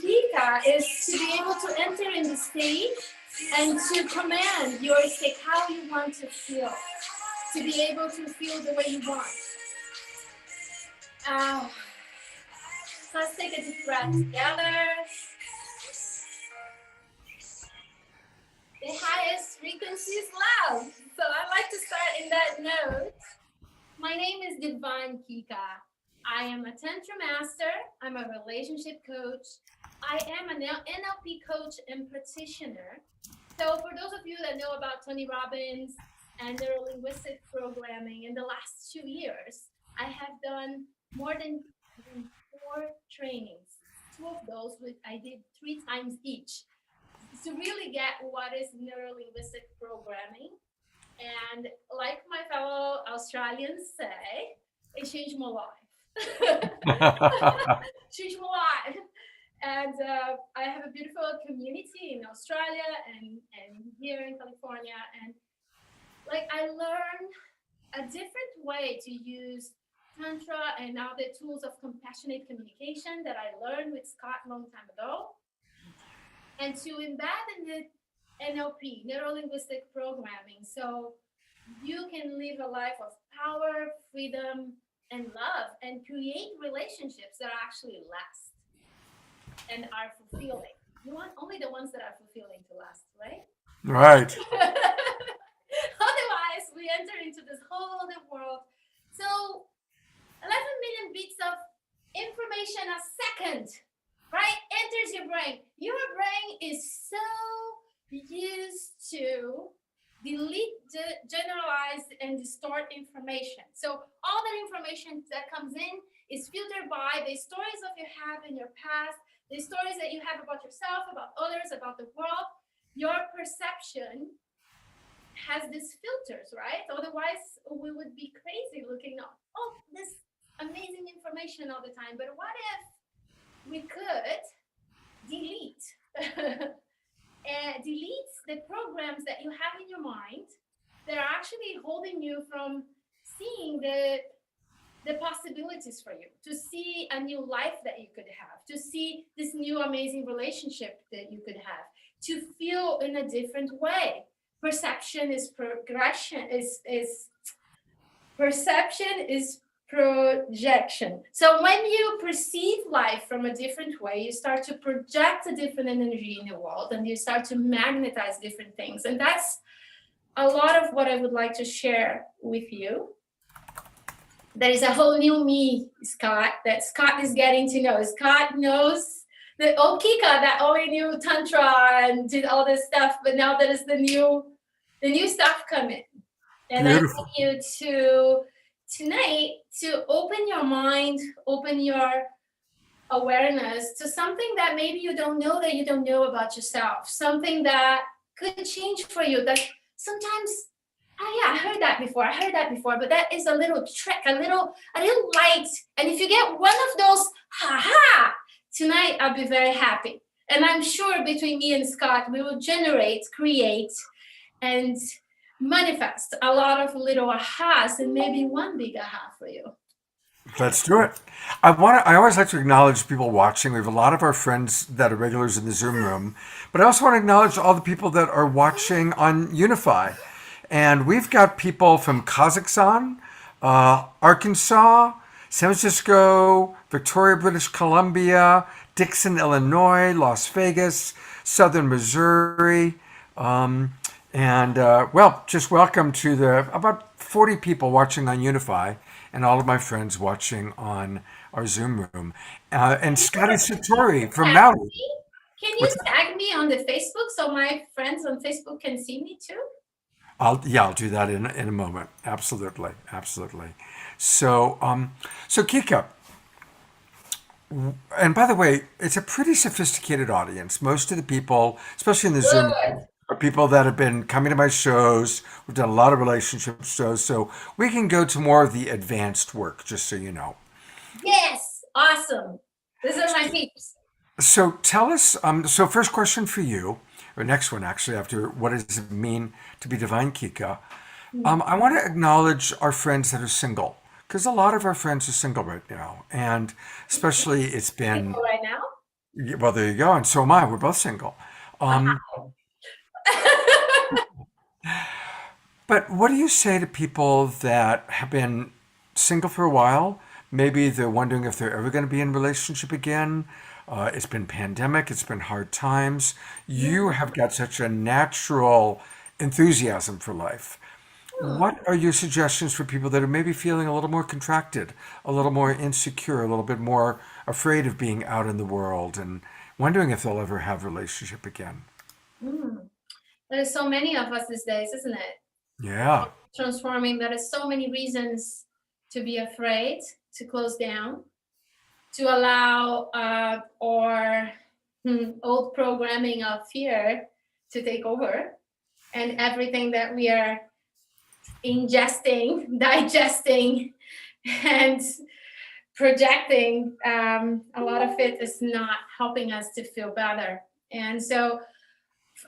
Kika is to be able to enter in the state and to command your state, how you want to feel, to be able to feel the way you want. Uh, so let's take a deep breath together. The highest frequency is love. So I like to start in that note. My name is Divine Kika. I am a Tantra master. I'm a relationship coach. I am an NLP coach and practitioner. So for those of you that know about Tony Robbins and neuro-linguistic programming, in the last 2 years, I have done more than 4 trainings. 2 of those I did 3 times each to really get what is neuro-linguistic programming. And like my fellow Australians say, it changed my life. Changed my life. And I have a beautiful community in Australia and here in California. And like I learned a different way to use Tantra and other tools of compassionate communication that I learned with Scott a long time ago. And to embed in the NLP, neuro-linguistic programming, so you can live a life of power, freedom, and love, and create relationships that actually last and are fulfilling. You want only the ones that are fulfilling to last, right? Right. Otherwise, we enter into this whole other world. So 11 million bits of information a second, right? Enters your brain. Your brain is so used to delete, generalize, and distort information. So all that information that comes in is filtered by the stories that you have in your past, the stories that you have about yourself, about others, about the world. Your perception has these filters, right? Otherwise, we would be crazy looking at all this amazing information all the time. But what if we could delete delete the programs that you have in your mind that are actually holding you from seeing the possibilities for you, to see a new life that you could have, to see this new amazing relationship that you could have, to feel in a different way. Perception is progression, is perception is projection. So when you perceive life from a different way, you start to project a different energy in the world and you start to magnetize different things. And that's a lot of what I would like to share with you. There is a whole new me, Scott, that Scott is getting to know. Scott knows the old Kika that only knew Tantra and did all this stuff, but now there is the new stuff coming. And I want you to tonight to open your mind, open your awareness to something that maybe you don't know about yourself, something that could change for you. That sometimes, oh yeah, I heard that before, but that is a little trick, a little light. And if you get one of those, ha, tonight I'll be very happy. And I'm sure between me and Scott, we will create, and manifest a lot of little ahas and maybe one big aha for you. Let's do it. I always like to acknowledge people watching. We have a lot of our friends that are regulars in the Zoom room, but I also want to acknowledge all the people that are watching on Unify. And we've got people from Kazakhstan, Arkansas, San Francisco, Victoria, British Columbia, Dixon, Illinois, Las Vegas, Southern Missouri, well, just welcome to the about 40 people watching on Unify and all of my friends watching on our Zoom room. And Scotty Satori from Maui. Can you tag me on the Facebook so my friends on Facebook can see me too? I'll do that in a moment. Absolutely. So, so Kika, and by the way, it's a pretty sophisticated audience. Most of the people, especially in the Zoom, are people that have been coming to my shows. We've done a lot of relationship shows, so we can go to more of the advanced work, just so you know. Yes, awesome. These are my peeps. So tell us, so first question for you, or next one actually, after what does it mean to be Divine Kika? I want to acknowledge our friends that are single, because a lot of our friends are single right now, and especially it's been Single right now? Well, there you go. And so am I. We're both single. Um, Wow. but what do you say to people that have been single for a while? Maybe they're wondering if they're ever going to be in a relationship again. It's been pandemic. It's been hard times. You Yeah. have got such a natural enthusiasm for life. Hmm. What are your suggestions for people that are maybe feeling a little more contracted, a little more insecure, a little bit more afraid of being out in the world and wondering if they'll ever have a relationship again? Hmm. There's so many of us these days, isn't it? Yeah, Transforming. There is so many reasons to be afraid, to close down, to allow our old programming of fear to take over, and everything that we are ingesting, digesting, and projecting, a lot of it is not helping us to feel better. And so,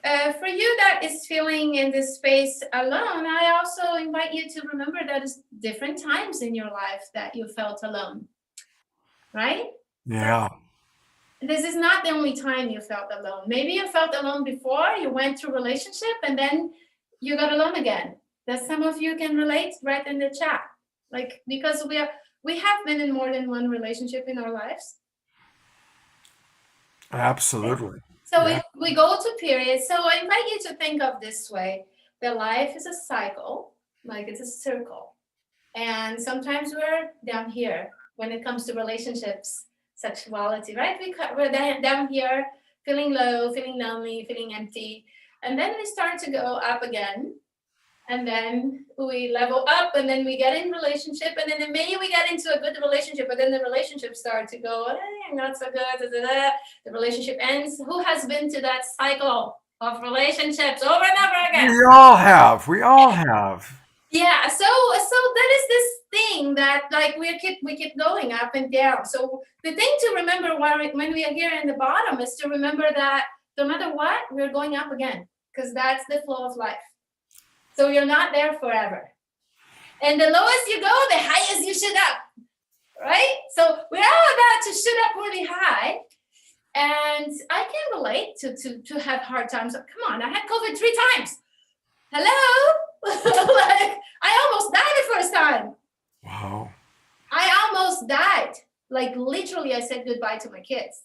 for you that is feeling in this space alone, I also invite you to remember that it's different times in your life that you felt alone, right? yeah, This is not the only time you felt alone. Maybe you felt alone before you went through relationship and then you got alone again. That some of you can relate, right in the chat. Like, because we have been in more than one relationship in our lives. absolutely. So Yeah, we go to periods. So I invite you to think of this way: that life is a cycle, like it's a circle. And sometimes we're down here when it comes to relationships, sexuality, right? We're down here feeling low, feeling lonely, feeling empty. And then we start to go up again. And then we level up, and then we get in relationship, and then maybe we get into a good relationship, but then the relationship starts to go, not so good. Da, da, da. The relationship ends. Who has been to that cycle of relationships over and over again? we all have. We all have. Yeah, so that is this thing that, like, we keep going up and down. So the thing to remember when we are here in the bottom is to remember that no matter what, we're going up again, because that's the flow of life. So you're not there forever. And the lowest you go, the highest you shoot up, right? So we're all about to shoot up really high. And I can relate to have hard times. Come on, I had COVID 3 times. Hello? Like, I almost died the first time. Wow. I almost died. Like, literally, I said goodbye to my kids.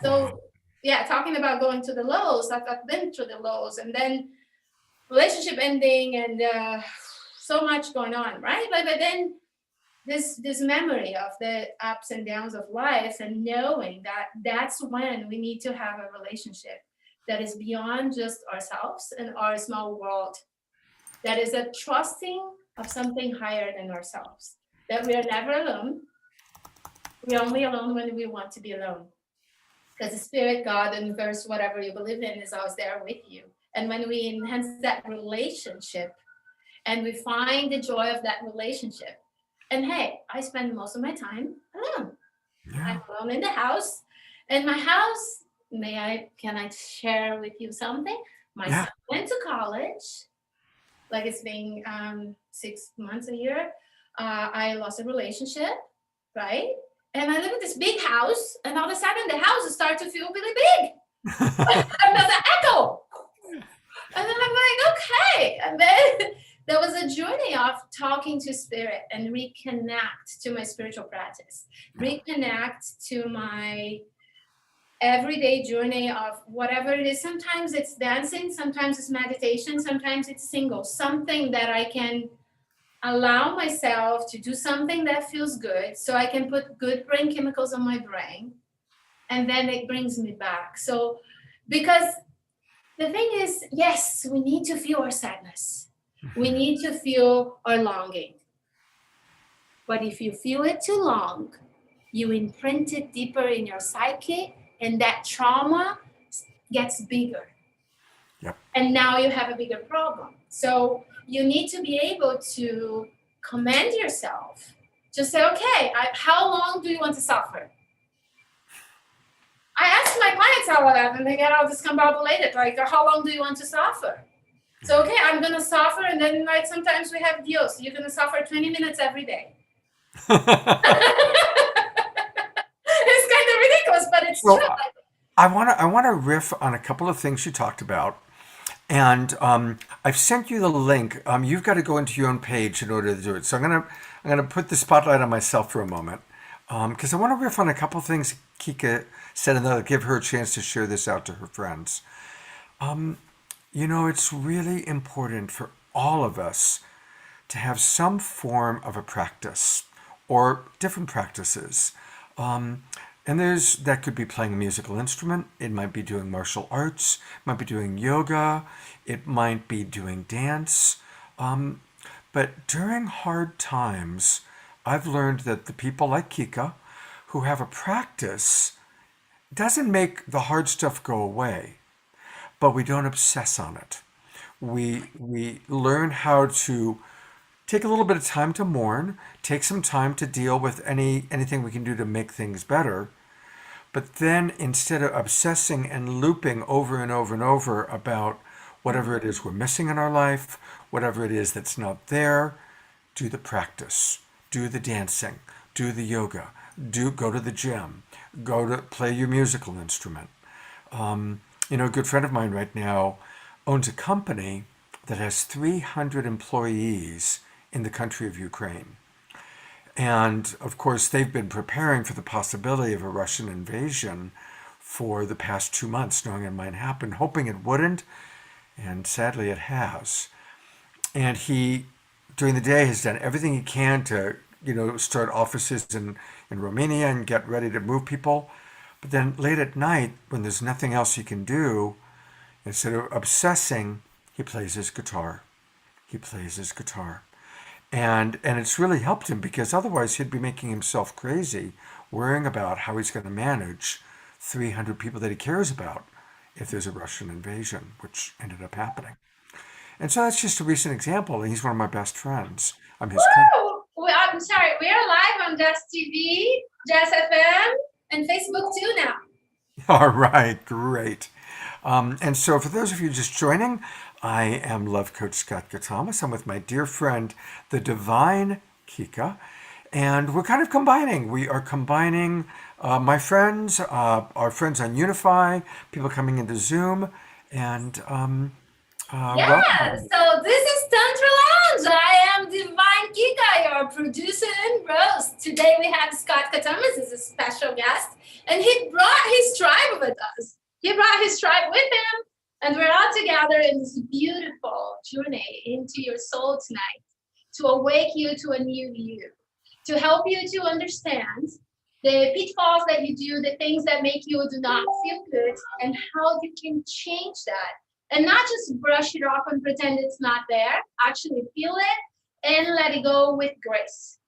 Wow. So, yeah, talking about going to the lows, I've been through the lows, and then relationship ending, and so much going on, right? But then this memory of the ups and downs of life, and knowing that that's when we need to have a relationship that is beyond just ourselves and our small world, that is a trusting of something higher than ourselves, that we are never alone. We're only alone when we want to be alone, because the spirit, God, universe, whatever you believe in, is always there with you. And when we enhance that relationship and we find the joy of that relationship, and hey, I spend most of my time alone. I'm Yeah. alone in the house. And my house, can I share with you something? My Yeah. son went to college, like it's been 6 months, a year. I lost a relationship, right? And I live in this big house, and all of a sudden the house started to feel really big. And there's an echo. And then I'm like, okay. And then there was a journey of talking to spirit and reconnect to my spiritual practice, reconnect to my everyday journey of whatever it is. Sometimes it's dancing, sometimes it's meditation, sometimes it's single, something that I can allow myself to do, something that feels good, so I can put good brain chemicals on my brain, and then it brings me back. So, because the thing is, yes, we need to feel our sadness, we need to feel our longing, but if you feel it too long, you imprint it deeper in your psyche, and that trauma gets bigger. Yep. And now you have a bigger problem. So you need to be able to command yourself to say, okay, how long do you want to suffer? I ask my clients all of that, and they get all discombobulated. Like, how long do you want to suffer? So, okay, I'm going to suffer. And then, like, sometimes we have deals. You're going to suffer 20 minutes every day. It's kind of ridiculous, but it's So true. I want to riff on a couple of things you talked about. And I've sent you the link. You've got to go into your own page in order to do it. So I'm gonna put the spotlight on myself for a moment because I want to riff on a couple of things Kika said, and then I'll give her a chance to share this out to her friends. It's really important for all of us to have some form of a practice or different practices. And that could be playing a musical instrument. It might be doing martial arts. It might be doing yoga. It might be doing dance. But during hard times, I've learned that the people like Kika who have a practice doesn't make the hard stuff go away, but we don't obsess on it. We learn how to take a little bit of time to mourn, take some time to deal with anything we can do to make things better. But then instead of obsessing and looping over and over and over about whatever it is we're missing in our life, whatever it is that's not there, do the practice, do the dancing, do the yoga, go to the gym, go to play your musical instrument. A good friend of mine right now owns a company that has 300 employees in the country of Ukraine. And of course, they've been preparing for the possibility of a Russian invasion for the past 2 months, knowing it might happen, hoping it wouldn't, and sadly it has. And he, during the day, has done everything he can to, start offices in Romania and get ready to move people. But then late at night, when there's nothing else he can do, instead of obsessing, he plays his guitar. He plays his guitar. And it's really helped him because otherwise he'd be making himself crazy, worrying about how he's going to manage 300 people that he cares about if there's a Russian invasion, which ended up happening. And so that's just a recent example. And he's one of my best friends. I'm his cousin. I'm sorry. We are live on Jazz TV, Jazz FM, and Facebook too now. All right, great. And so for those of you just joining, I am Love Coach Scott Catamas. I'm with my dear friend, the Divine Kika, and we're kind of combining. We are combining my friends, our friends on Unify, people coming into Zoom, and welcome. So this is Tantric Lounge. I am Divine Kika, your producer and host. Today we have Scott Catamas as a special guest, and he brought his tribe with us. He brought his tribe with him, and we're all together in this beautiful journey into your soul tonight to awake you to a new you, to help you to understand the pitfalls that you do, the things that make you do not feel good, and how you can change that. And not just brush it off and pretend it's not there, actually feel it and let it go with grace.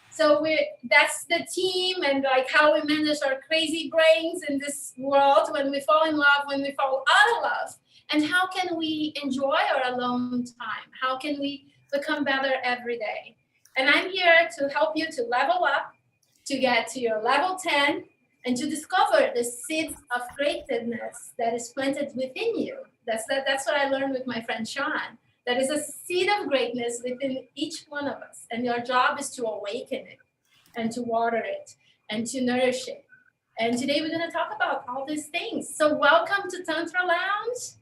So that's the team, and like how we manage our crazy brains in this world when we fall in love, when we fall out of love, and how can we enjoy our alone time? How can we become better every day? And I'm here to help you to level up, to get to your level 10, and to discover the seeds of greatness that is planted within you. That's what I learned with my friend Sean. There is a seed of greatness within each one of us, and your job is to awaken it and to water it and to nourish it. And today we're going to talk about all these things. So welcome to Tantric Lounge,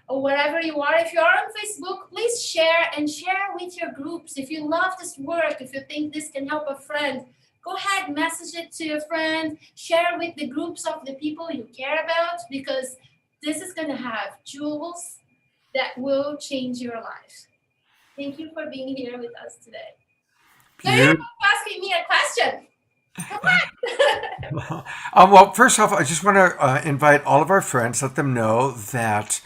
or wherever you are. If you are on Facebook, please share and share with your groups. If you love this work, if you think this can help a friend, go ahead, message it to your friend, share with the groups of the people you care about, because this is going to have jewels that will change your life. Thank you for being here with us today. So you're asking me a question. Come on. Well, first off, I just want to invite all of our friends, let them know that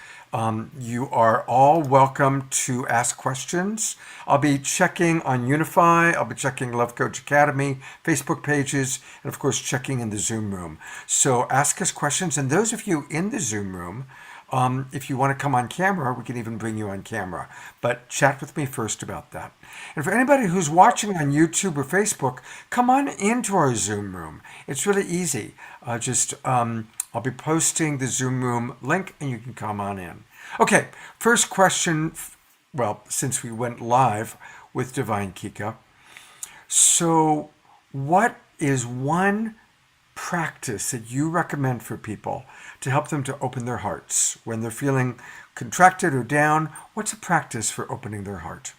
you are all welcome to ask questions. I'll be checking on Unify, I'll be checking Love Coach Academy, Facebook pages, and of course checking in the Zoom room. So ask us questions, and those of you in the Zoom room, if you want to come on camera, we can even bring you on camera. But chat with me first about that. And for anybody who's watching on YouTube or Facebook, come on into our Zoom room. It's really easy. I'll be posting the Zoom room link and you can come on in. Okay, first question. Well, since we went live with Divine Kika, so what is one practice that you recommend for people to help them to open their hearts when they're feeling contracted or down? What's a practice for opening their heart?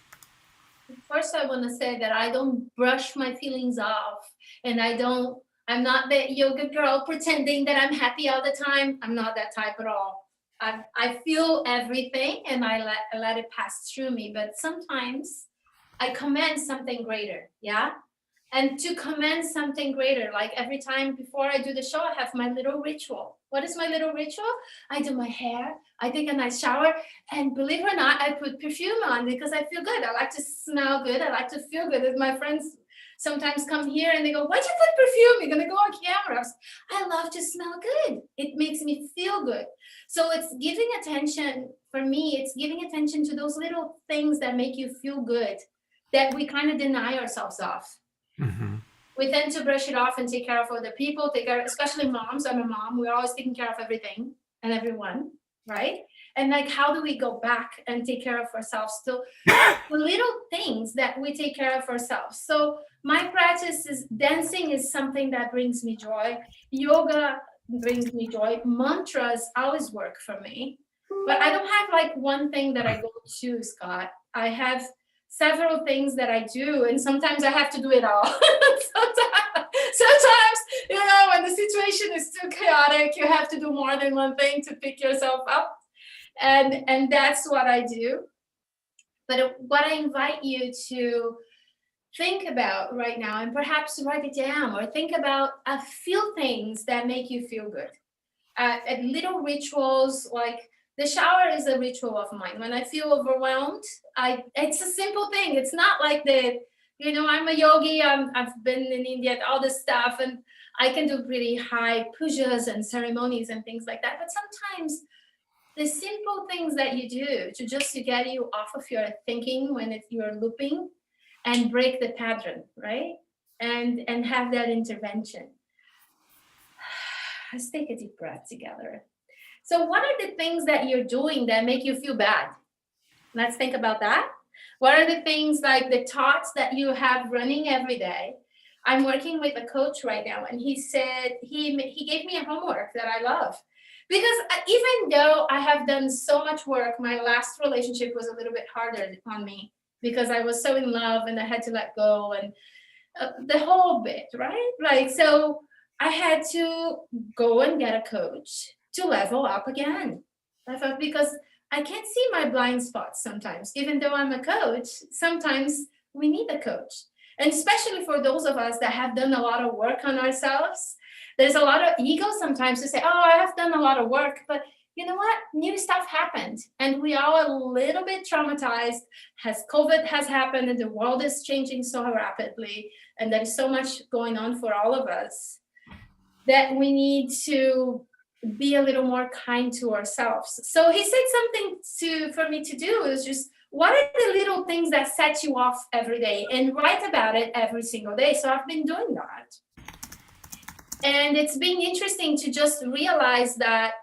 First, I want to say that I don't brush my feelings off, and I'm not that yoga girl pretending that I'm happy all the time. I'm not that type at all. I feel everything and I let it pass through me. But sometimes I command something greater. Yeah. And to command something greater, like every time before I do the show, I have my little ritual. What is my little ritual? I do my hair, I take a nice shower, and believe it or not, I put perfume on because I feel good. I like to smell good. I like to feel good. As my friends sometimes come here and they go, "Why'd you put perfume? You're gonna go on cameras." I love to smell good. It makes me feel good. So it's giving attention for me, it's giving attention to those little things that make you feel good that we kind of deny ourselves of. Hmm. We tend to brush it off and take care of other people, take care, especially moms. I'm a mom. We're always taking care of everything and everyone, right? And like, how do we go back and take care of ourselves? Still, the little things that we take care of ourselves. So my practice is dancing is something that brings me joy. Yoga brings me joy. Mantras always work for me. But I don't have like one thing that I go to, Scott. I have several things that I do, and sometimes I have to do it all. Sometimes, when the situation is too chaotic, you have to do more than one thing to pick yourself up, and that's what I do. But what I invite you to think about right now, and perhaps write it down, or think about a few things that make you feel good. At little rituals, like the shower is a ritual of mine. When I feel overwhelmed, I it's a simple thing. It's not like I'm a yogi. I've been in India, all this stuff, and I can do pretty high pujas and ceremonies and things like that. But sometimes the simple things that you do to get you off of your thinking when you're looping and break the pattern, right? And have that intervention. Let's take a deep breath together. So, what are the things that you're doing that make you feel bad? Let's think about that. What are the things like the thoughts that you have running every day? I'm working with a coach right now, and he said he gave me a homework that I love. Because even though I have done so much work, my last relationship was a little bit harder on me because I was so in love and I had to let go and the whole bit, right? Like, so I had to go and get a coach to level up again. Level up because I can't see my blind spots sometimes. Even though I'm a coach, sometimes we need a coach. And especially for those of us that have done a lot of work on ourselves, there's a lot of ego sometimes to say, "Oh, I have done a lot of work." But you know what? New stuff happened. And we are a little bit traumatized as COVID has happened and the world is changing so rapidly. And there's so much going on for all of us that we need to be a little more kind to ourselves. So he said something for me to do is just, what are the little things that set you off every day, and write about it every single day. So I've been doing that. And it's been interesting to just realize that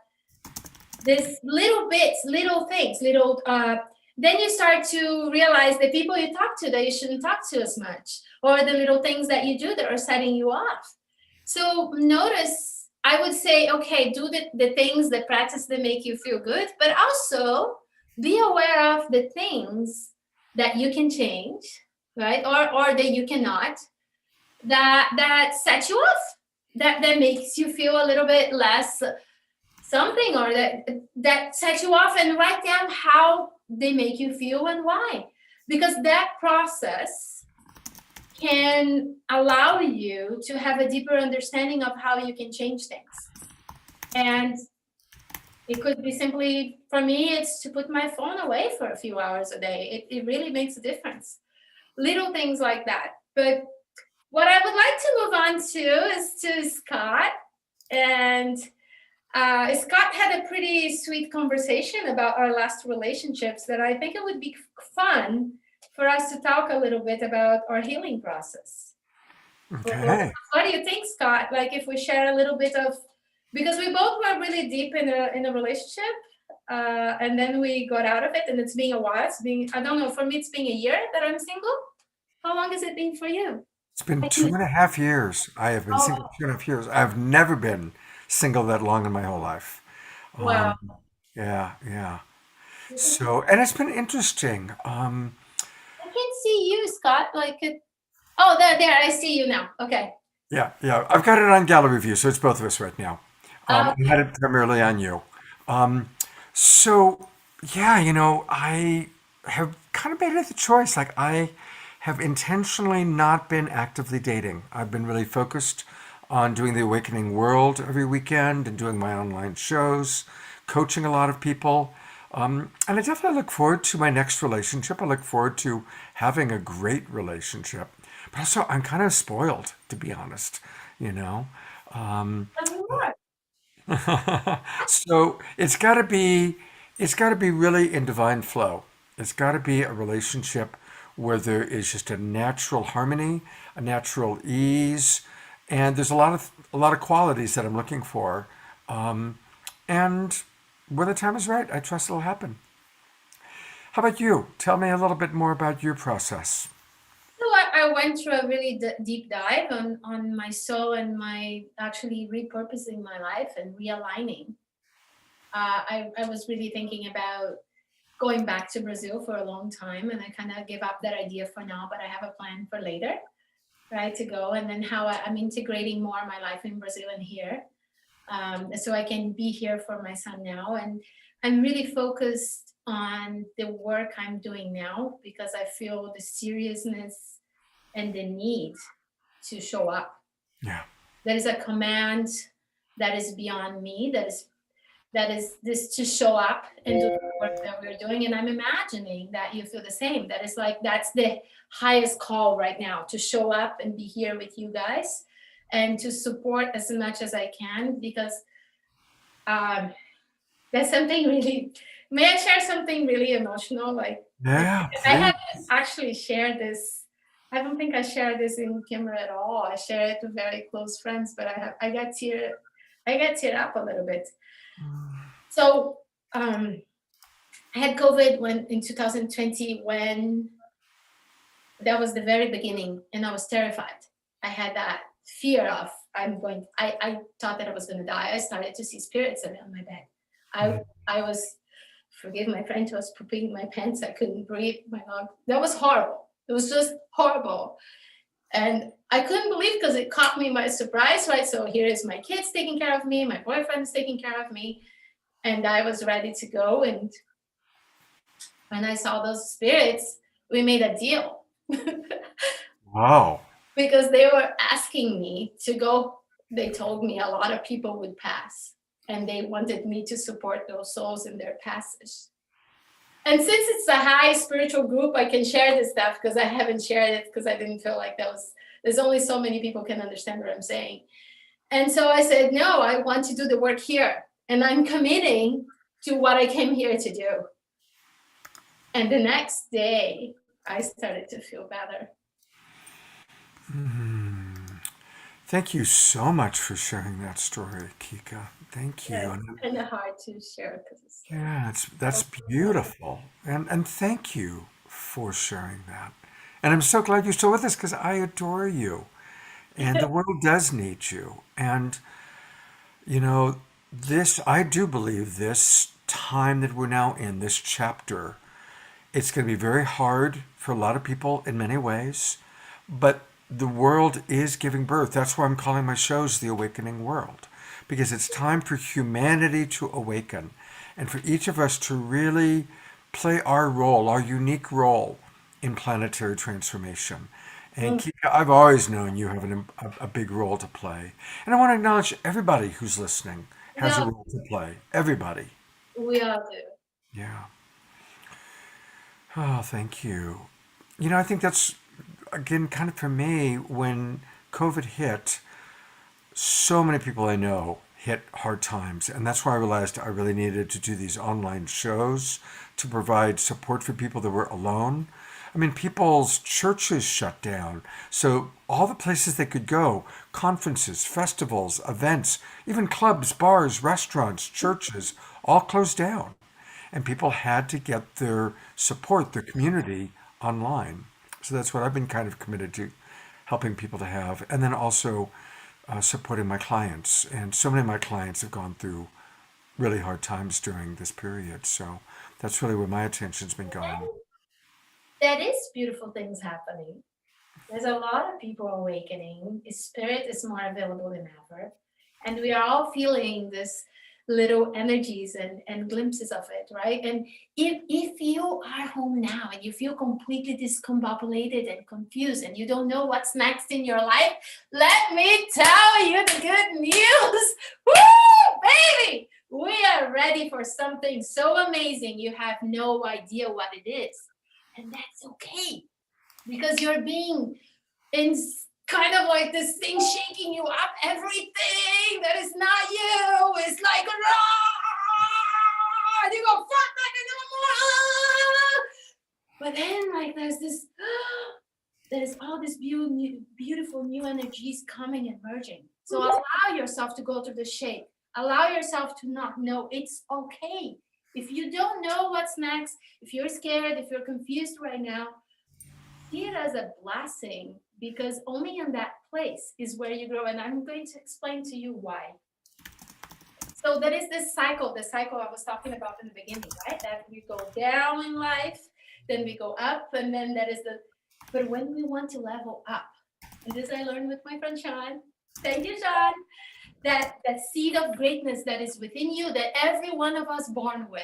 this little bits, little things, then you start to realize the people you talk to that you shouldn't talk to as much, or the little things that you do that are setting you off. So notice, I would say, okay, do the things, the practice that make you feel good, but also be aware of the things that you can change, right? Or that you cannot, that set you off, that makes you feel a little bit less something, or that set you off, and write down how they make you feel and why. Because that process can allow you to have a deeper understanding of how you can change things. And it could be simply, for me, it's to put my phone away for a few hours a day. It really makes a difference. Little things like that. But what I would like to move on to is to Scott. And Scott had a pretty sweet conversation about our last relationships that I think it would be fun for us to talk a little bit about our healing process. Okay. What do you think, Scott? Like, if we share a little bit of, because we both were really deep in a relationship, and then we got out of it, and it's been a while. I don't know, for me, it's been a year that I'm single. How long has it been for you? It's been 2.5 years. I have been single Oh, 2.5 years. I've never been single that long in my whole life. Wow. Yeah, yeah. So, and it's been interesting. I can see you, Scott. Like, oh, there, I see you now. Okay. Yeah, yeah. I've got it on gallery view, so it's both of us right now. I had Okay. it primarily on you. Um, so, yeah, I have kind of made it the choice. Like, I have intentionally not been actively dating. I've been really focused on doing the Awakening World every weekend and doing my online shows, coaching a lot of people. And I definitely look forward to my next relationship. I look forward to having a great relationship. But also, I'm kind of spoiled, to be honest, you know? Um, Tell me more. so it's got to be really in divine flow. It's got to be a relationship where there is just a natural harmony, a natural ease, and there's a lot of qualities that I'm looking for. And when the time is right, I trust it'll happen. How about you? Tell me a little bit more about your process. So I went through a really deep dive on my soul and my actually repurposing my life and realigning. I was really thinking about going back to Brazil for a long time, and I kind of gave up that idea for now, but I have a plan for later, right, to go. And then how I'm integrating more my life in Brazil and here, so I can be here for my son now. And I'm really focused on the work I'm doing now because I feel the seriousness and the need to show up. Yeah. There is a command that is beyond me, that is this to show up and do the work that we're doing. And I'm imagining that you feel the same. That is like that's the highest call right now, to show up and be here with you guys and to support as much as I can, because um that's something really, may I share something really emotional? Like, Yeah, I please. haven't actually shared this. I don't think I shared this in camera at all. I share it with very close friends, but I got teared up a little bit. So I had COVID when in 2020, when that was the very beginning, and I was terrified. I had that fear of I thought that I was gonna die. I started to see spirits around my bed. I was, forgive my French, I was pooping my pants. I couldn't breathe. My dog. That was horrible. It was just horrible. And I couldn't believe, because it caught me by surprise, right? So here is my kids taking care of me, my boyfriend is taking care of me, and I was ready to go. And when I saw those spirits, we made a deal. Wow. Because they were asking me to go. They told me a lot of people would pass, and they wanted me to support those souls in their passage. And since it's a high spiritual group, I can share this stuff, because I haven't shared it because I didn't feel like there's only so many people can understand what I'm saying. And so I said, no, I want to do the work here, and I'm committing to what I came here to do. And the next day, I started to feel better. Thank you so much for sharing that story, Kika. Thank Yeah, you. it's And kind of hard to share because it's yeah, that's so personal. beautiful. And thank you for sharing that. And I'm so glad you're still with us because I adore you. And the world does need you. And you know, I do believe this time that we're now in, this chapter, it's going to be very hard for a lot of people in many ways, but the world is giving birth. That's why I'm calling my shows The Awakening World, because it's time for humanity to awaken and for each of us to really play our role, our unique role in planetary transformation. And Mm. Kika, I've always known you have a big role to play. And I want to acknowledge everybody who's listening We has a all, role to play. Everybody. we all do. Yeah. Oh, thank you. I think that's, again, kind of for me, when COVID hit, so many people I know hit hard times. And that's why I realized I really needed to do these online shows to provide support for people that were alone. I mean, people's churches shut down. So all the places they could go, conferences, festivals, events, even clubs, bars, restaurants, churches, all closed down. And people had to get their support, their community online. So that's what I've been kind of committed to helping people to have. And then also supporting my clients. And so many of my clients have gone through really hard times during this period. So that's really where my attention's been going. And that is beautiful things happening. There's a lot of people awakening. Spirit is more available than ever. And we are all feeling this little energies and glimpses of it, right? And if you are home now and you feel completely discombobulated and confused and you don't know what's next in your life, let me tell you the good news. Woo, baby! We are ready for something so amazing. You have no idea what it is. And that's okay because you're being in kind of like this thing shaking you up. Everything that is not you is like raw. And you go fuck like a but then like there's all this beautiful new energies coming and merging. So allow yourself to go through the shake. Allow yourself to not know. It's okay. If you don't know what's next, if you're scared, if you're confused right now, see it as a blessing because only in that place is where you grow. And I'm going to explain to you why. So there is this cycle, the cycle I was talking about in the beginning, right? That we go down in life, then we go up, and then that is but when we want to level up, and this I learned with my friend Sean, thank you, Sean, that seed of greatness that is within you, that every one of us born with.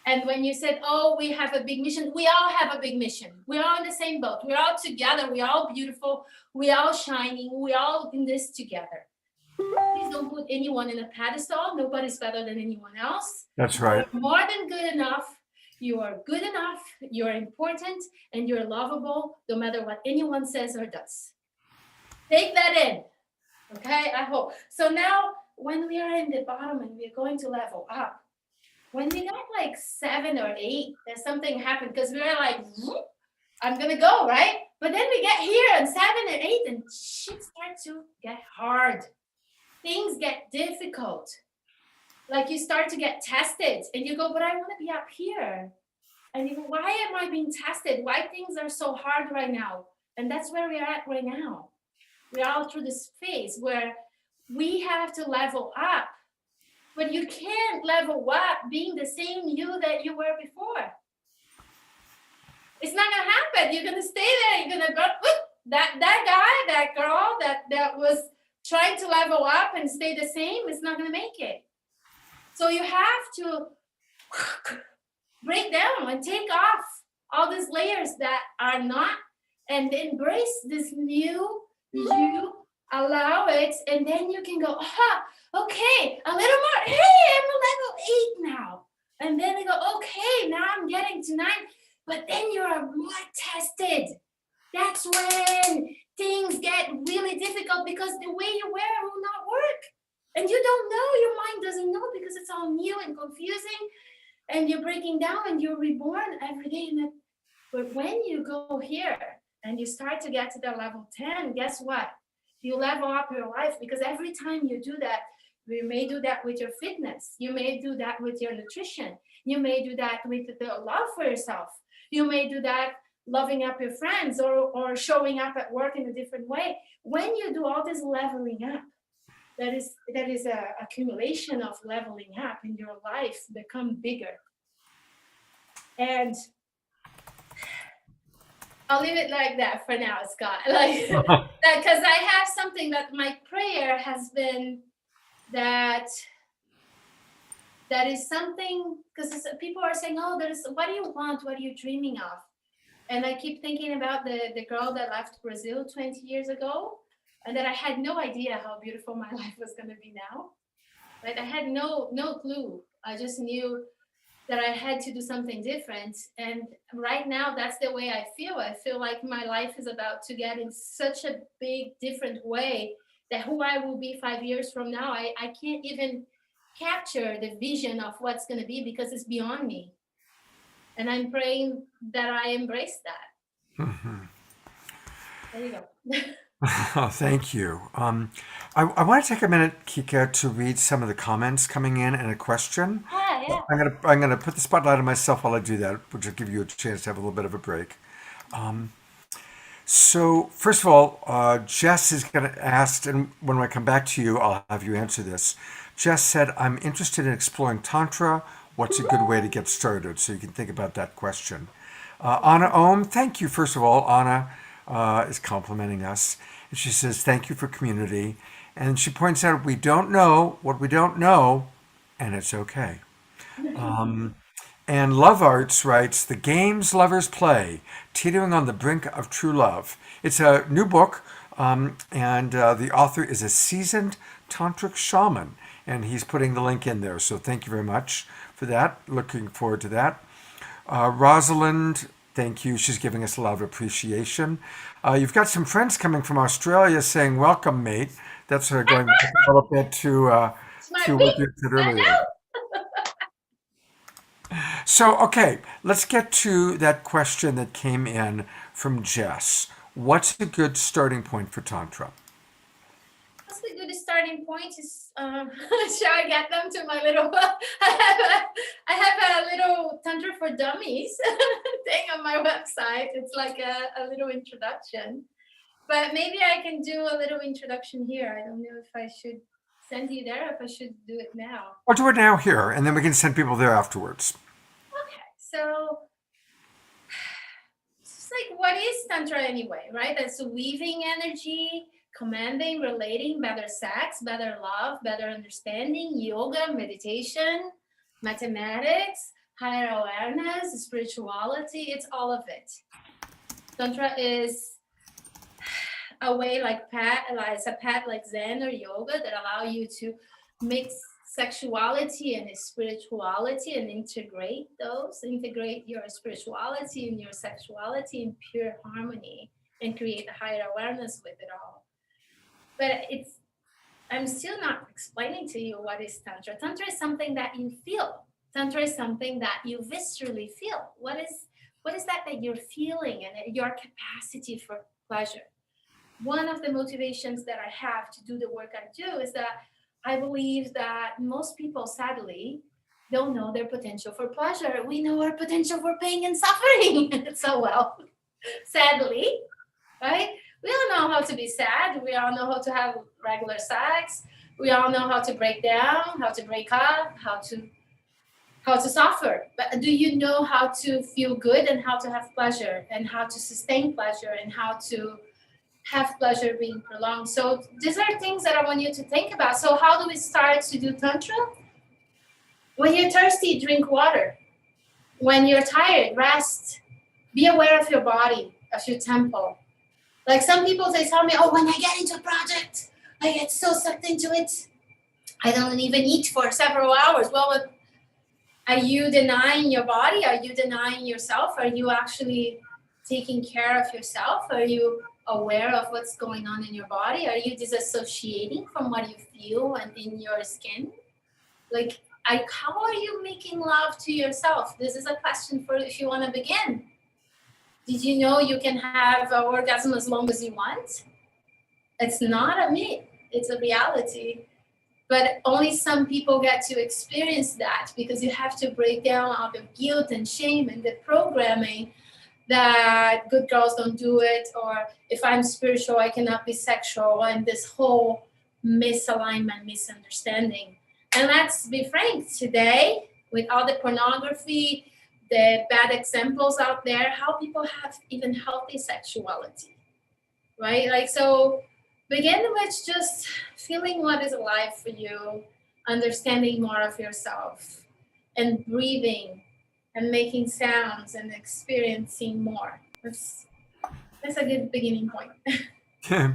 And when you said, oh, we have a big mission, we all have a big mission. We're all in the same boat. We're all together. We're all beautiful. We're all shining. We're all in this together. Please don't put anyone in a pedestal. Nobody's better than anyone else. That's right. You're more than good enough. You are good enough. You're important and you're lovable no matter what anyone says or does. Take that in. Okay, I hope. So now when we are in the bottom and we're going to level up, when we got like 7 or 8, there's something happened because we were like, I'm gonna go, right? But then we get here and 7 and 8 and shit starts to get hard. Things get difficult. Like you start to get tested and you go, but I want to be up here. And you go, why am I being tested? Why things are so hard right now? And that's where we're at right now. We're all through this phase where we have to level up. But you can't level up being the same you that you were before. It's not gonna happen. You're gonna stay there. You're gonna go, that guy, that girl that was trying to level up and stay the same is not gonna make it. So you have to break down and take off all these layers that are not, and embrace this new you. Allow it, and then you can go, okay, a little more. Hey, I'm a level 8 now. And then you go, okay, now I'm getting to 9. But then you're more tested. That's when things get really difficult because the way you wear will not work. And you don't know, your mind doesn't know because it's all new and confusing. And you're breaking down and you're reborn every day. But when you go here and you start to get to the level 10, guess what? You level up your life because every time you do that, you may do that with your fitness. You may do that with your nutrition. You may do that with the love for yourself. You may do that loving up your friends or showing up at work in a different way. When you do all this leveling up, that is a accumulation of leveling up in your life become bigger. And I'll leave it like that for now, Scott. Like that, because I have something that my prayer has been that is something, because people are saying, oh, what do you want? What are you dreaming of? And I keep thinking about the girl that left Brazil 20 years ago, and that I had no idea how beautiful my life was going to be now. Like I had no clue. I just knew that I had to do something different. And right now, that's the way I feel. I feel like my life is about to get in such a big, different way that who I will be 5 years from now, I can't even capture the vision of what's going to be because it's beyond me. And I'm praying that I embrace that. Mm-hmm. There you go. Oh, thank you. I want to take a minute, Kika, to read some of the comments coming in and a question. Yeah. I'm gonna put the spotlight on myself while I do that, which will give you a chance to have a little bit of a break. So first of all, Jess is going to ask, and when I come back to you, I'll have you answer this. Jess said, I'm interested in exploring Tantra. What's a good way to get started? So you can think about that question. Anna Ohm, thank you. First of all, Anna is complimenting us. And she says, thank you for community. And she points out, we don't know what we don't know, and it's okay. And Love Arts writes, The Games Lovers Play, Teetering on the Brink of True Love. It's a new book, and the author is a seasoned tantric shaman, and he's putting the link in there. So thank you very much for that. Looking forward to that. Rosalind, thank you. She's giving us a lot of appreciation. You've got some friends coming from Australia saying, Welcome, mate. That's going back a little bit It's my to what big you said stand earlier. out. So, okay, let's get to that question that came in from Jess. What's a good starting point for Tantra? What's the good starting point is shall I get them to my little I have a little tantra for dummies thing on my website. It's like a little introduction. But maybe I can do a little introduction here. I don't know if I should send you there, if I should do it now. I'll do it now here, and then we can send people there afterwards. Okay, so it's like, what is tantra anyway, right? That's weaving energy, commanding, relating, better sex, better love, better understanding, yoga, meditation, mathematics, higher awareness, spirituality. It's all of it. Tantra is a way like it's a path like Zen or yoga that allow you to mix sexuality and spirituality and integrate your spirituality and your sexuality in pure harmony and create a higher awareness with it all. But I'm still not explaining to you what is tantra. Tantra is something that you feel. Tantra is something that you viscerally feel. What is that you're feeling and your capacity for pleasure? One of the motivations that I have to do the work I do is that I believe that most people, sadly, don't know their potential for pleasure. We know our potential for pain and suffering so well, sadly, right? We all know how to be sad. We all know how to have regular sex. We all know how to break down, how to break up, how to suffer. But do you know how to feel good and how to have pleasure and how to sustain pleasure and how to have pleasure being prolonged? So these are things that I want you to think about. So how do we start to do tantra? When you're thirsty, drink water. When you're tired, rest. Be aware of your body, of your tempo. Like some people, they tell me, oh, when I get into a project, I get so sucked into it, I don't even eat for several hours. Well, are you denying your body? Are you denying yourself? Are you actually taking care of yourself? Are you aware of what's going on in your body? Are you disassociating from what you feel and in your skin? Like, how are you making love to yourself? This is a question for if you want to begin. Did you know you can have an orgasm as long as you want? It's not a myth, it's a reality. But only some people get to experience that because you have to break down all the guilt and shame and the programming that good girls don't do it, or if I'm spiritual, I cannot be sexual, and this whole misalignment, misunderstanding. And let's be frank, today, with all the pornography, the bad examples out there, how people have even healthy sexuality, right? Like, so begin with just feeling what is alive for you, understanding more of yourself, and breathing and making sounds and experiencing more. That's a good beginning point.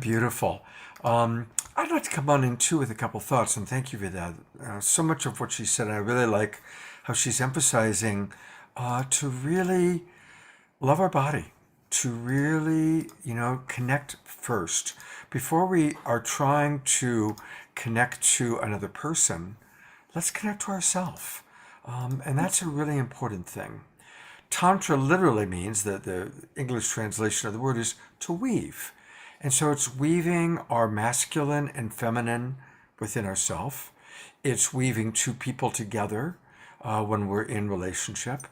Beautiful. I'd like to come on in too with a couple thoughts, and thank you for that. So much of what she said, I really like how she's emphasizing to really love our body, to really, connect first. Before we are trying to connect to another person, let's connect to ourselves. And that's a really important thing. Tantra literally means that the English translation of the word is to weave. And so it's weaving our masculine and feminine within ourselves. It's weaving two people together when we're in relationship.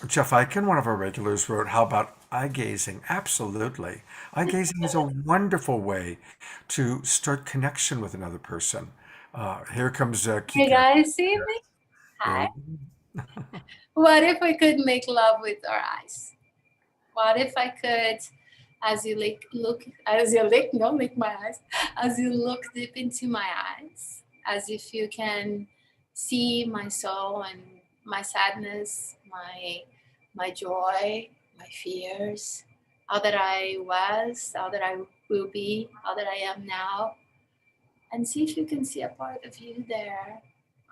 Jeff Eichen, one of our regulars, wrote, How about eye gazing? Absolutely. Eye gazing is a wonderful way to start connection with another person. Here comes You Kika. guys see me? Hi. What if we could make love with our eyes? What if I could, as you don't lick my eyes, as you look deep into my eyes, as if you can see my soul and my sadness, my joy, my fears, how that I was, how that I will be, how that I am now, and see if you can see a part of you there,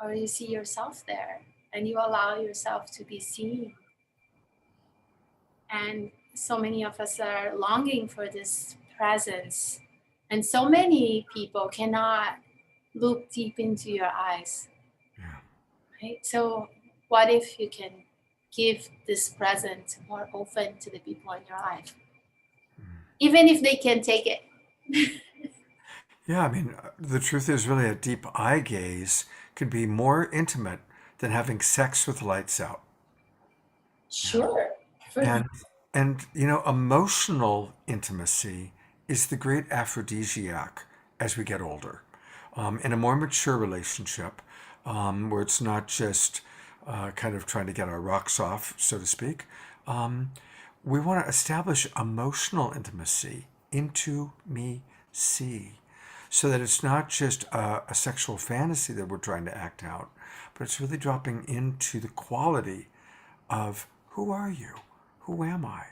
or you see yourself there, and you allow yourself to be seen. And so many of us are longing for this presence, and so many people cannot look deep into your eyes. Yeah. Right? So what if you can give this present more open to the people in your life, even if they can take it? Yeah, I mean, the truth is really a deep eye gaze can be more intimate than having sex with the lights out. Sure. And emotional intimacy is the great aphrodisiac as we get older. In a more mature relationship, where it's not just kind of trying to get our rocks off, so to speak, we want to establish emotional intimacy into me see, so that it's not just a sexual fantasy that we're trying to act out, but it's really dropping into the quality of who are you? Who am I?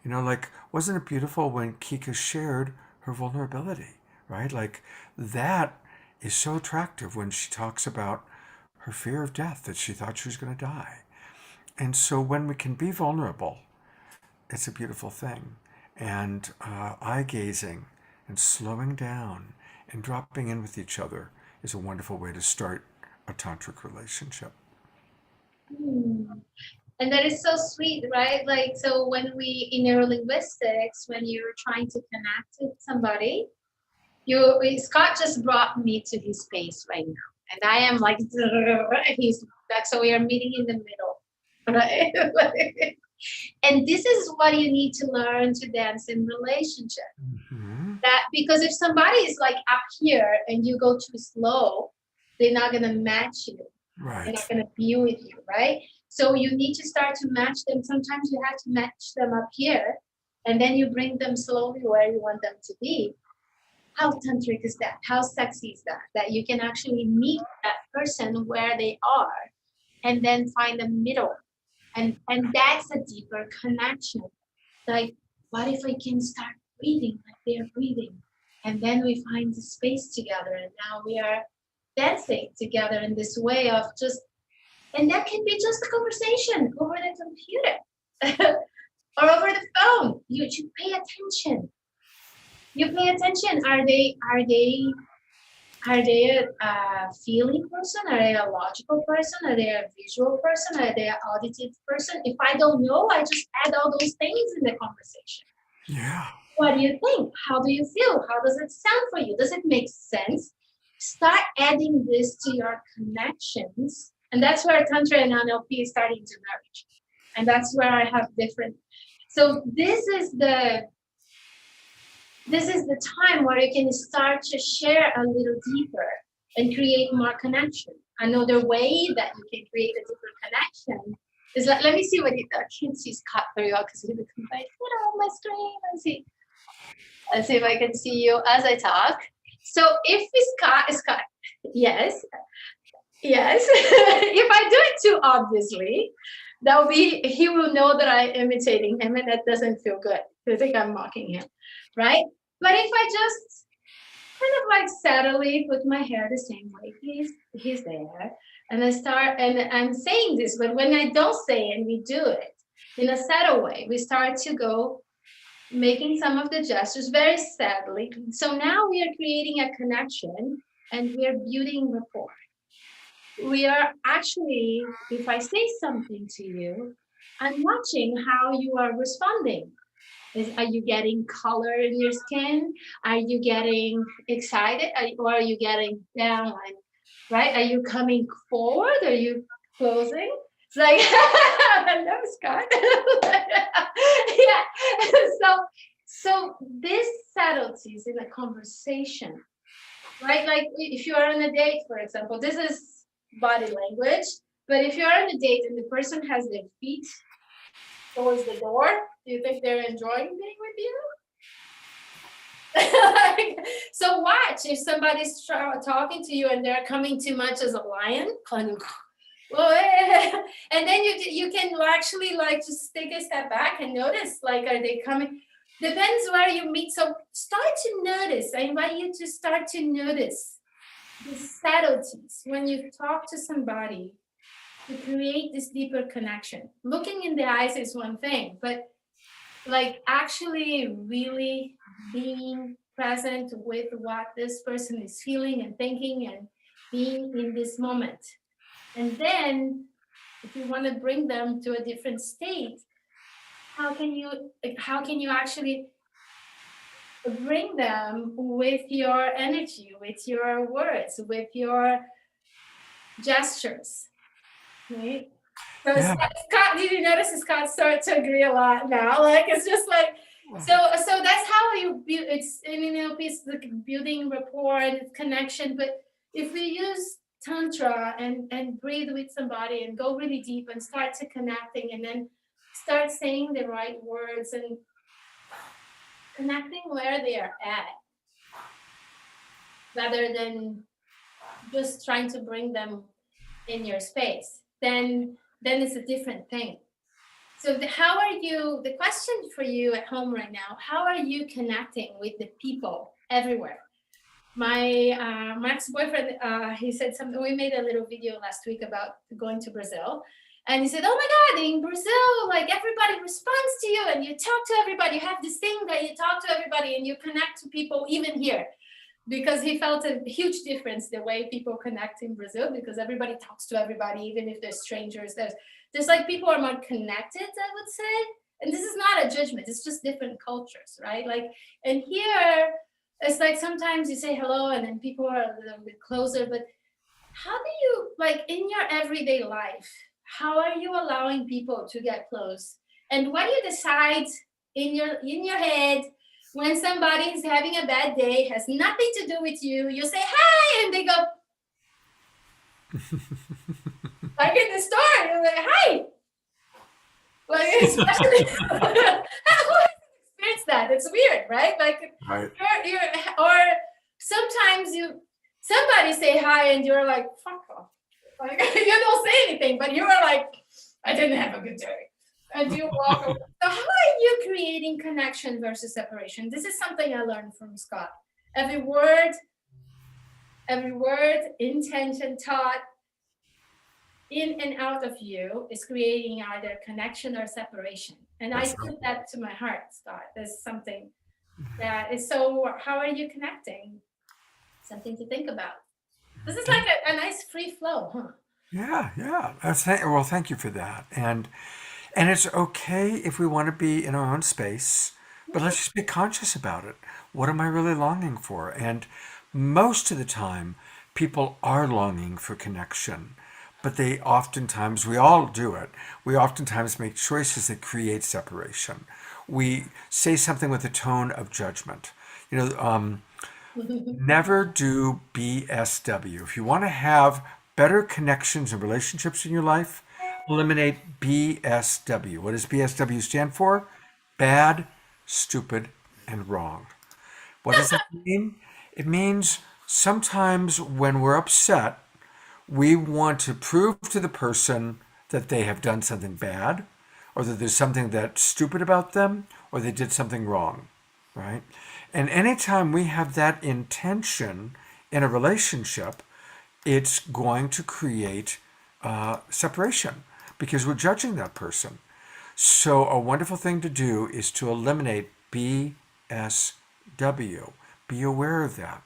Like, wasn't it beautiful when Kika shared her vulnerability, right? Like, that is so attractive when she talks about her fear of death, that she thought she was going to die. And so when we can be vulnerable, it's a beautiful thing. And eye gazing and slowing down and dropping in with each other is a wonderful way to start a tantric relationship. And that is so sweet, right? Like, so when we, in neurolinguistics, when you're trying to connect with somebody, Scott just brought me to his space right now. And I am like, he's back. So we are meeting in the middle, right? And this is what you need to learn to dance in relationship. Mm-hmm. That because if somebody is like up here and you go too slow, they're not gonna match you. Right. They're not gonna be with you, right? So you need to start to match them. Sometimes you have to match them up here, and then you bring them slowly where you want them to be. How tantric is that? How sexy is that? That you can actually meet that person where they are and then find the middle. And that's a deeper connection. Like, what if I can start breathing like they're breathing? And then we find the space together, and now we are dancing together in this way of just, and that can be just a conversation over the computer or over the phone. You should pay attention. You pay attention. Are they a feeling person? Are they a logical person? Are they a visual person? Are they an auditive person? If I don't know, I just add all those things in the conversation. Yeah. What do you think? How do you feel? How does it sound for you? Does it make sense? Start adding this to your connections. And that's where Tantra and NLP is starting to merge. And that's where I have different. So this is the time where you can start to share a little deeper and create more connection. Another way that you can create a deeper connection is like, let me see what I can't see Scott very well because he becomes like, on my screen. Let's see if I can see you as I talk. So if Scott, yes. If I do it too obviously, he will know that I'm imitating him, and that doesn't feel good. I think I'm mocking him, right? But if I just kind of like subtly put my hair the same way he's there, and I start, and I'm saying this, but when I don't say it and we do it in a subtle way, we start to go making some of the gestures very sadly. So now we are creating a connection and we are building rapport. We are actually, if I say something to you, I'm watching how you are responding. Are you getting color in your skin? Are you getting excited? Or are you getting down? Right? Are you coming forward? Are you closing? It's like, hello, Scott. Yeah. So these subtleties in a conversation right? Like if you are on a date, for example, this is body language. But if you're on a date and the person has their feet towards the door, do you think they're enjoying being with you? Like, so watch if somebody's talking to you and they're coming too much as a lion, kind of, and then you can actually like just take a step back and notice, like, are they coming? Depends where you meet. So start to notice. I invite you to start to notice the subtleties when you talk to somebody to create this deeper connection. Looking in the eyes is one thing, but like actually really being present with what this person is feeling and thinking and being in this moment. And then if you want to bring them to a different state, how can you actually bring them with your energy, with your words, with your gestures, right? So Yeah. Scott, did you notice Scott started to agree a lot now? Like it's just like so that's how you build. It's it's like building rapport and connection. But if we use tantra and breathe with somebody and go really deep and start to connecting and then start saying the right words and connecting where they are at, rather than just trying to bring them in your space, then it's a different thing. So how are you, the question for you at home right now, how are you connecting with the people everywhere? My ex-boyfriend, he said something, we made a little video last week about going to Brazil. And he said, oh my God, in Brazil, like everybody responds to you and you talk to everybody. You have this thing that you talk to everybody and you connect to people even here. Because he felt a huge difference the way people connect in Brazil, because everybody talks to everybody, even if they're strangers. There's like people are more connected, I would say. And this is not a judgment, it's just different cultures, right? Like, and here it's like sometimes you say hello and then people are a little bit closer, but how do you, like in your everyday life, how are you allowing people to get close? And what do you decide in your head when somebody is having a bad day, has nothing to do with you? You say hi and they go like in the store, you're like, hi. Like especially who has experienced that? It's weird, right? Like Right. you're or sometimes somebody say hi and you're like, fuck off. Like you don't say anything, but you are like, I didn't have a good day. And you walk away. So how are you creating connection versus separation? This is something I learned from Scott. Every word, intention, thought, in and out of you is creating either connection or separation. And I took that to my heart, Scott. There's something that is so, how are you connecting? Something to think about. This is like a nice free flow, huh? Yeah. Well, thank you for that. And it's okay if we want to be in our own space, but let's just be conscious about it. What am I really longing for? And most of the time, people are longing for connection, but they oftentimes, we all do it, we oftentimes make choices that create separation. We say something with a tone of judgment. You know, never do BSW. If you want to have better connections and relationships in your life, eliminate BSW. What does BSW stand for? Bad, stupid, and wrong. What does that mean? It means sometimes when we're upset, we want to prove to the person that they have done something bad, or that there's something that's stupid about them, or they did something wrong, right? And anytime we have that intention in a relationship, it's going to create separation because we're judging that person. So, a wonderful thing to do is to eliminate BSW. Be aware of that.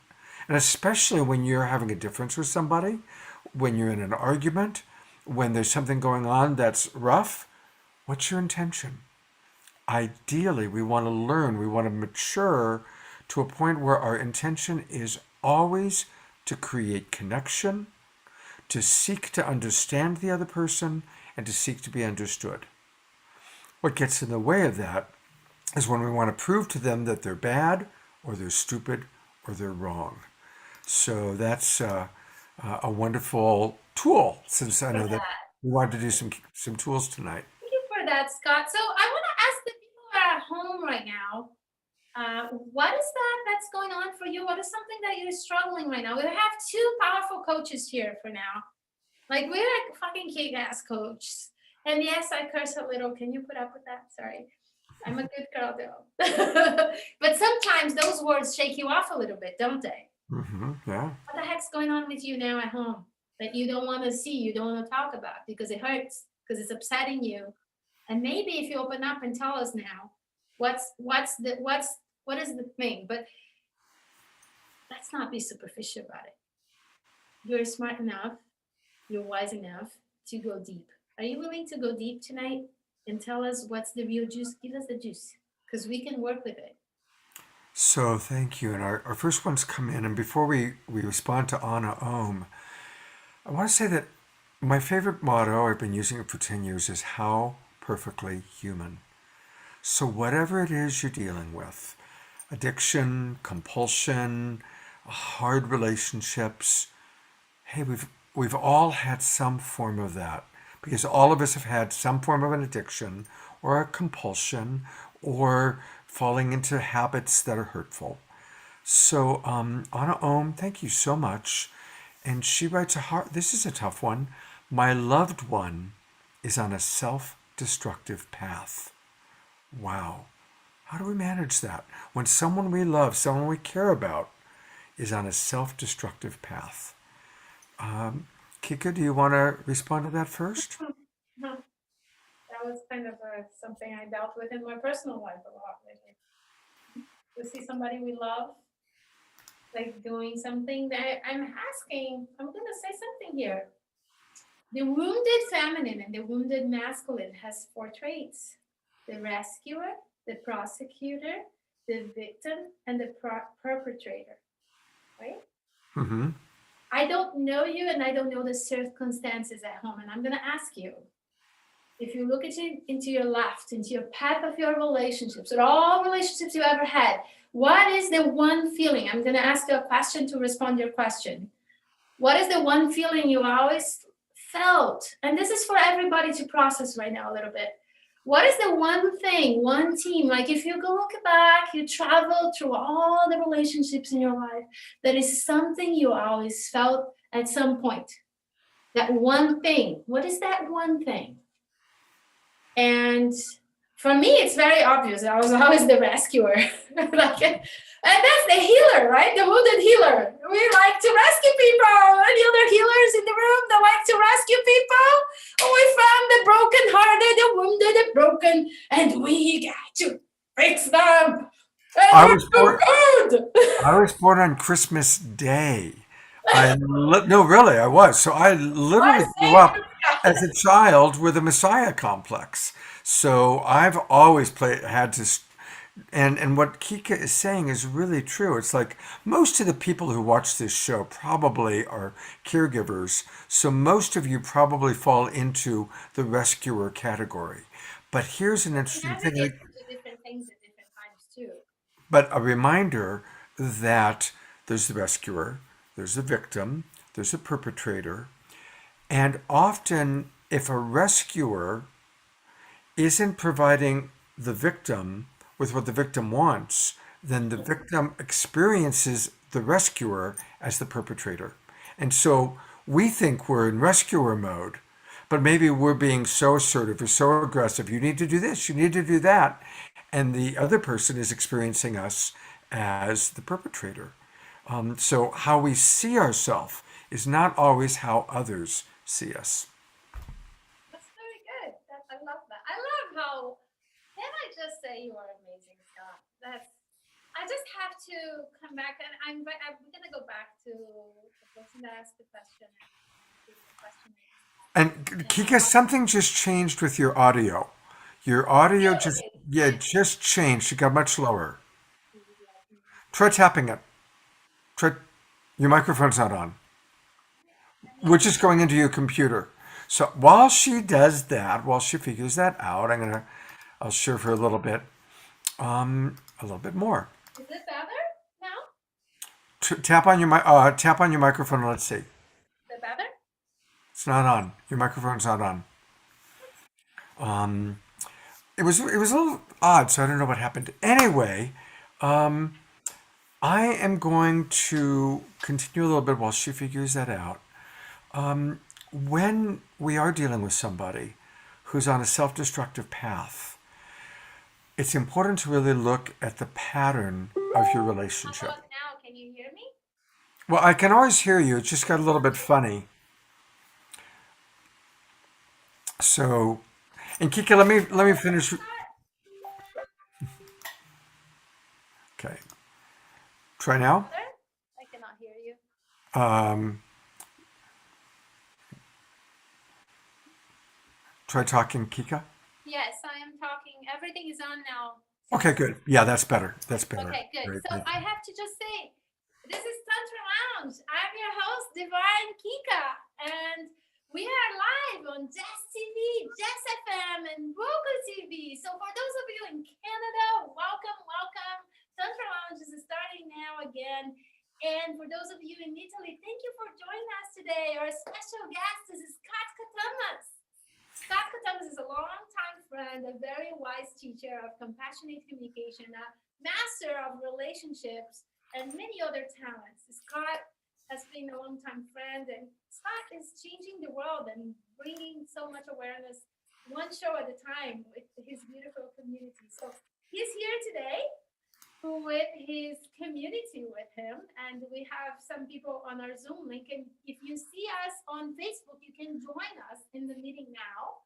And especially when you're having a difference with somebody, when you're in an argument, when there's something going on that's rough, what's your intention? Ideally, we want to learn, we want to mature to a point where our intention is always to create connection, to seek to understand the other person, and to seek to be understood. What gets in the way of that is when we want to prove to them that they're bad, or they're stupid, or they're wrong. So that's a wonderful tool since I For know that that. we wanted to do some tools tonight. Thank you for that, Scott. So I want to ask the people who are at home right now, what is that's going on for you? What is something that you're struggling right now? We have two powerful coaches here for now. Like we're like fucking kick-ass coaches. And yes, I curse a little. Can you put up with that? Sorry. I'm a good girl though. But sometimes those words shake you off a little bit, don't they? Yeah. What the heck's going on with you now at home that you don't want to see, you don't want to talk about because it hurts, because it's upsetting you? And maybe if you open up and tell us now, what is the thing? But let's not be superficial about it. You're smart enough, you're wise enough to go deep. Are you willing to go deep tonight and tell us what's the real juice? Give us the juice because we can work with it. So thank you. And our first one's come in. And before we respond to Anna Ohm, I want to say that my favorite motto, I've been using it for 10 years, is how perfectly human. So whatever it is you're dealing with, addiction, compulsion, hard relationships, hey, we've all had some form of that because all of us have had some form of an addiction or a compulsion or falling into habits that are hurtful. So Anna Ohm, thank you so much. And she writes this is a tough one. My loved one is on a self-destructive path. Wow. How do we manage that? When someone we love, someone we care about, is on a self-destructive path. Kika, do you want to respond to that first? That was kind of something I dealt with in my personal life a lot lately. To see somebody we love, like doing something that I'm going to say something here. The wounded feminine and the wounded masculine has four traits: the rescuer, the prosecutor, the victim, and the perpetrator. Right? Mm-hmm. I don't know you and I don't know the circumstances at home. And I'm going to ask you, if you look into your left, into your path of your relationships, or all relationships you ever had, what is the one feeling? I'm going to ask you a question to respond to your question. What is the one feeling you always felt? And this is for everybody to process right now a little bit. What is the one thing, one team, like if you go look back, you travel through all the relationships in your life, that is something you always felt at some point? That one thing. What is that one thing? And for me, it's very obvious. I was always the rescuer. And that's the healer, right? The wounded healer. We like to rescue people. Any other healers in the room that like to rescue people? Oh, we found the broken-hearted, the wounded, the broken, and we got to fix them. And I we're was so born. good. I was born on Christmas Day. No, really, I was. So I literally grew up as a child with a Messiah complex. So I've always had to, and what Kika is saying is really true. It's like most of the people who watch this show probably are caregivers. So most of you probably fall into the rescuer category. But here's an interesting thing. Navigate into different things at different times too. But a reminder that there's the rescuer, there's the victim, there's a perpetrator, and often if a rescuer isn't providing the victim with what the victim wants, then the victim experiences the rescuer as the perpetrator. And so we think we're in rescuer mode, but maybe we're being so assertive or so aggressive. You need to do this, you need to do that. And the other person is experiencing us as the perpetrator. So how we see ourselves is not always how others see us. That's very good. I love that. I love how, can I just say you are amazing, Scott? I just have to come back and I'm going to go back to the person that asked the question and the question. And Kika, something just changed with your audio. Your audio just changed. It got much lower. Try tapping it. Try. Your microphone's not on. We're just going into your computer. So while she does that, while she figures that out, I'll share for a little bit more. Is it better now? tap on your microphone and let's see. Is that better? It's not on. Your microphone's not on. Um, it was a little odd, so I don't know what happened. Anyway, I am going to continue a little bit while she figures that out. When we are dealing with somebody who's on a self-destructive path, it's important to really look at the pattern of your How relationship. about now? Can you hear me? Well, I can always hear you. It just got a little bit funny. So, and Kika, let me finish. Okay, try now. Better? I cannot hear you. Um, Try talking, Kika. Yes, I am talking. Everything is on now. Okay, good. Yeah, that's better. That's better. Okay, good. Great, So thank I you. have to just say, this is Tantric Lounge. I'm your host, Divine Kika, and we are live on Jazz TV, Jazz FM, and Roku TV. So for those of you in Canada, welcome, welcome. Tantric Lounge is starting now again. And for those of you in Italy, thank you for joining us today. Our special guest is Scott Catamas. Scott Catamas is a long-time friend, a very wise teacher of compassionate communication, a master of relationships, and many other talents. Scott has been a long-time friend, and Scott is changing the world and bringing so much awareness one show at a time with his beautiful community. So he's here today with his community with him, and we have some people on our Zoom link, and if you see us on Facebook, you can join us in the meeting now.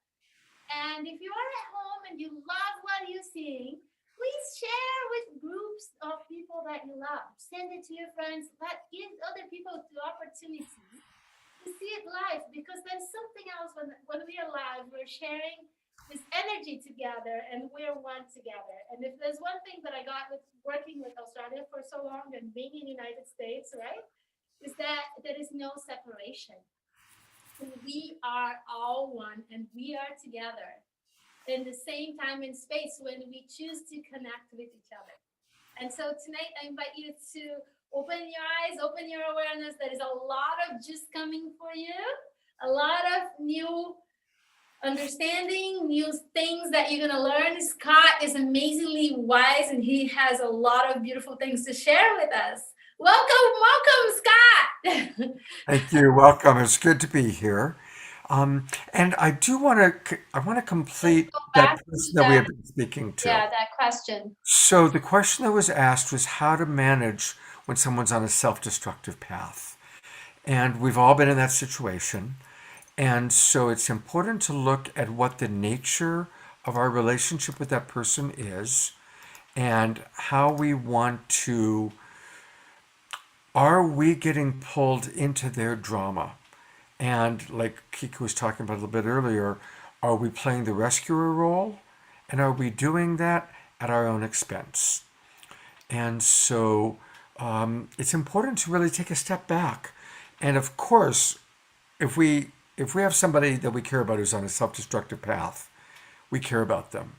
And if you are at home and you love what you're seeing, please share with groups of people that you love. Send it to your friends. Give other people the opportunity to see it live, because there's something else when we are live, we're sharing this energy together and we're one together. And if there's one thing that I got with working with Australia for so long and being in the United States, right, is that there is no separation. We are all one and we are together in the same time and space when we choose to connect with each other. And so tonight I invite you to open your eyes, open your awareness. There is a lot of juice coming for you, a lot of new understanding, new things that you're going to learn. Scott is amazingly wise and he has a lot of beautiful things to share with us. Welcome, Scott. Thank you. Welcome. It's good to be here. And I want to complete that person that we have been speaking to. Yeah, that question. So the question that was asked was how to manage when someone's on a self-destructive path. And we've all been in that situation. And so it's important to look at what the nature of our relationship with that person is and how we want to, are we getting pulled into their drama? And like Kika was talking about a little bit earlier, are we playing the rescuer role? And are we doing that at our own expense? And so it's important to really take a step back. And of course, if we have somebody that we care about who's on a self-destructive path, we care about them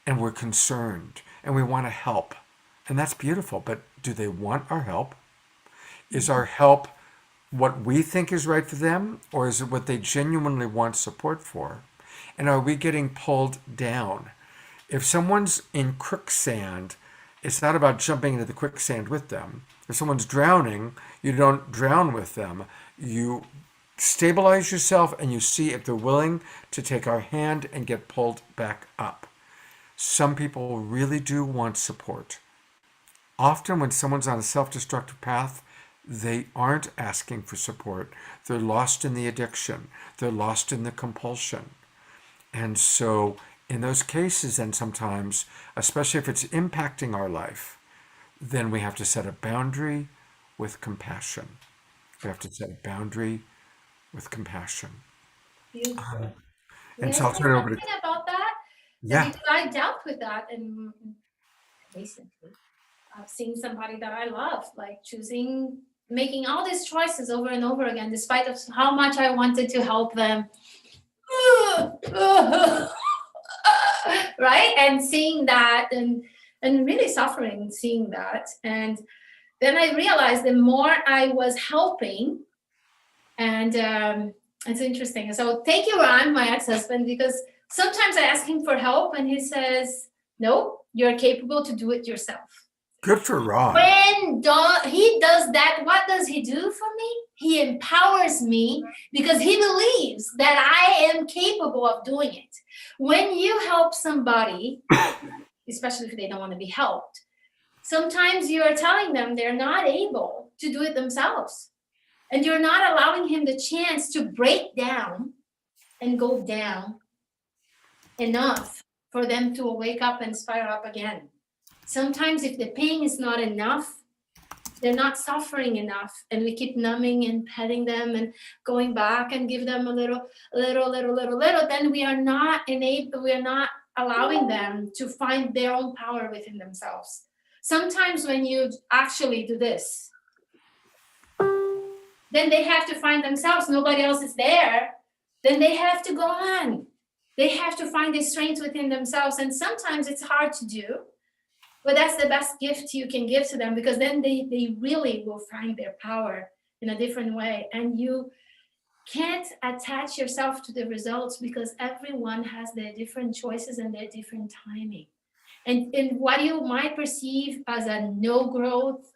and we're concerned and we want to help. And that's beautiful. But do they want our help? Is our help what we think is right for them, or is it what they genuinely want support for? And are we getting pulled down? If someone's in quicksand, it's not about jumping into the quicksand with them. If someone's drowning, you don't drown with them. You stabilize yourself and you see if they're willing to take our hand and get pulled back up. Some people really do want support. Often when someone's on a self-destructive path, they aren't asking for support. They're lost in the addiction. They're lost in the compulsion. And so in those cases, then sometimes, especially if it's impacting our life, then we have to set a boundary with compassion. We have to set a boundary with compassion. Beautiful. And so I'll turn it over to, Something about that, yeah. because I dealt with that and recently I've seen somebody that I love, like making all these choices over and over again, despite of how much I wanted to help them. Right? And seeing that and really suffering, seeing that. And then I realized the more I was helping, and it's interesting. So take you on, my ex-husband, because sometimes I ask him for help and he says, no, you're capable to do it yourself. Good for Ron. When he does that, what does he do for me? He empowers me because he believes that I am capable of doing it. When you help somebody, especially if they don't want to be helped, sometimes you are telling them they're not able to do it themselves. And you're not allowing him the chance to break down and go down enough for them to wake up and spiral up again. Sometimes if the pain is not enough, they're not suffering enough, and we keep numbing and petting them and going back and give them a little, then we are not allowing them to find their own power within themselves. Sometimes when you actually do this, then they have to find themselves, nobody else is there, then they have to go on. They have to find the strength within themselves, and sometimes it's hard to do. But that's the best gift you can give to them, because then they really will find their power in a different way. And you can't attach yourself to the results, because everyone has their different choices and their different timing. And what you might perceive as a no growth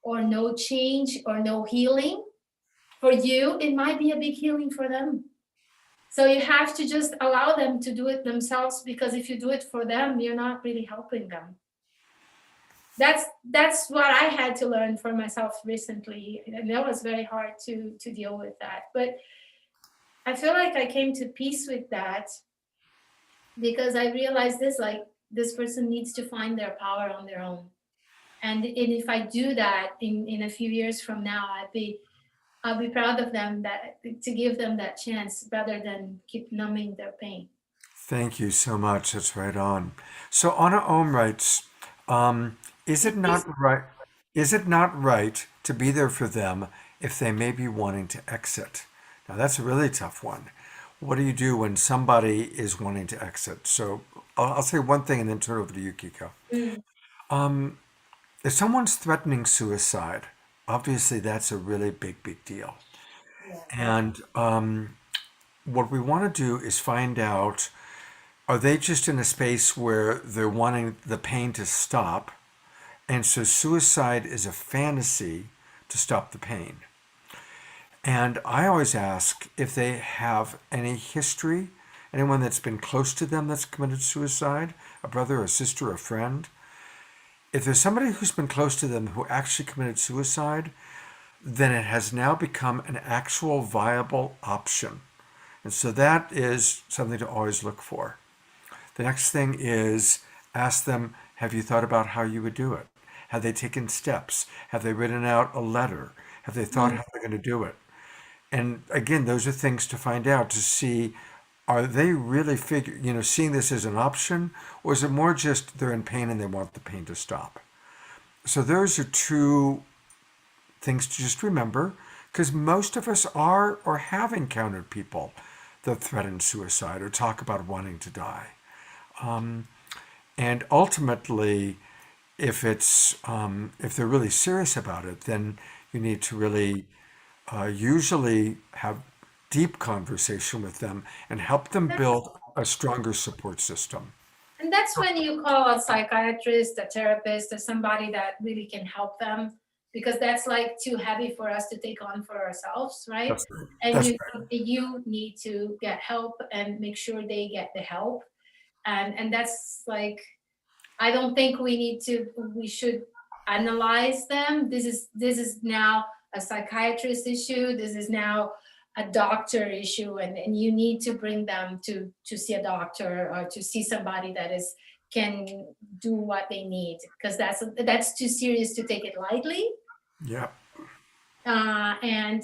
or no change or no healing, for you, it might be a big healing for them. So you have to just allow them to do it themselves, because if you do it for them, you're not really helping them. That's what I had to learn for myself recently, and that was very hard to deal with that. But I feel like I came to peace with that, because I realized this person needs to find their power on their own. And if I do that in a few years from now, I'll be proud of them, that to give them that chance rather than keep numbing their pain. Thank you so much. That's right on. So Anna Ohm writes, is it not right? Is it not right to be there for them if they may be wanting to exit? Now that's a really tough one. What do you do when somebody is wanting to exit? So I'll say one thing and then turn it over to you, Kiko. Um, if someone's threatening suicide, obviously that's a really big deal. Yeah. And what we want to do is find out, are they just in a space where they're wanting the pain to stop? And so suicide is a fantasy to stop the pain. And I always ask if they have any history, anyone that's been close to them that's committed suicide, a brother, a sister, a friend. If there's somebody who's been close to them who actually committed suicide, then it has now become an actual viable option. And so that is something to always look for. The next thing is ask them, have you thought about how you would do it? Have they taken steps? Have they written out a letter? Have they thought how they're going to do it? And again, those are things to find out, to see, are they really seeing this as an option, or is it more just they're in pain and they want the pain to stop? So those are two things to just remember, because most of us are or have encountered people that threaten suicide or talk about wanting to die. And ultimately, if they're really serious about it, then you need to really usually have deep conversation with them and help them build a stronger support system. And that's when you call a psychiatrist, a therapist, or somebody that really can help them, because that's like too heavy for us to take on for ourselves, right? That's right. And That's you need to get help and make sure they get the help. And that's like, I don't think we should analyze them. This is now a psychiatrist issue. This is now a doctor issue, and you need to bring them to see a doctor or to see somebody that can do what they need, because that's too serious to take it lightly. Yeah. And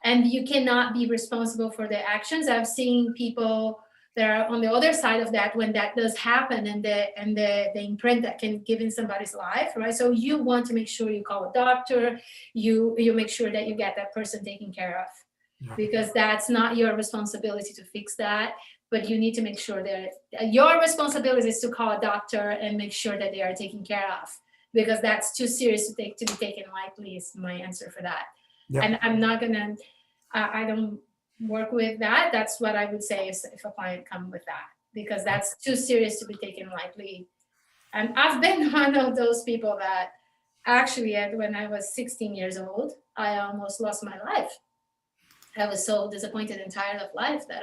you cannot be responsible for their actions. I've seen people that are on the other side of that when that does happen, and the imprint that can give in somebody's life, right? So you want to make sure you call a doctor, you make sure that you get that person taken care of. Yeah. Because that's not your responsibility to fix that, but you need to make sure that your responsibility is to call a doctor and make sure that they are taken care of. because that's too serious to be taken lightly is my answer for that. Yep. And I'm not gonna, I don't work with that. That's what I would say if a client come with that, because that's too serious to be taken lightly. And I've been one of those people that actually, when I was 16 years old, I almost lost my life. I was so disappointed and tired of life that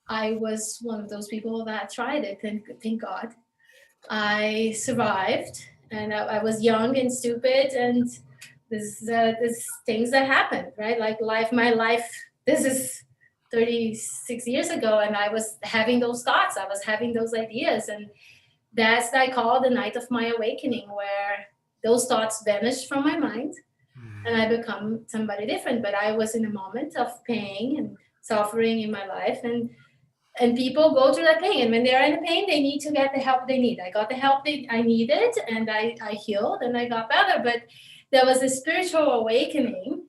I was one of those people that tried it, and thank God I survived. And I was young and stupid, and this things that happened, right? Like my life. This is 36 years ago, and I was having those thoughts. I was having those ideas, and that's I call the night of my awakening, where those thoughts vanished from my mind, and I become somebody different. But I was in a moment of pain and suffering in my life, and people go through that pain, and when they're in pain, they need to get the help they need. I got the help I needed, and I healed, and I got better. But there was a spiritual awakening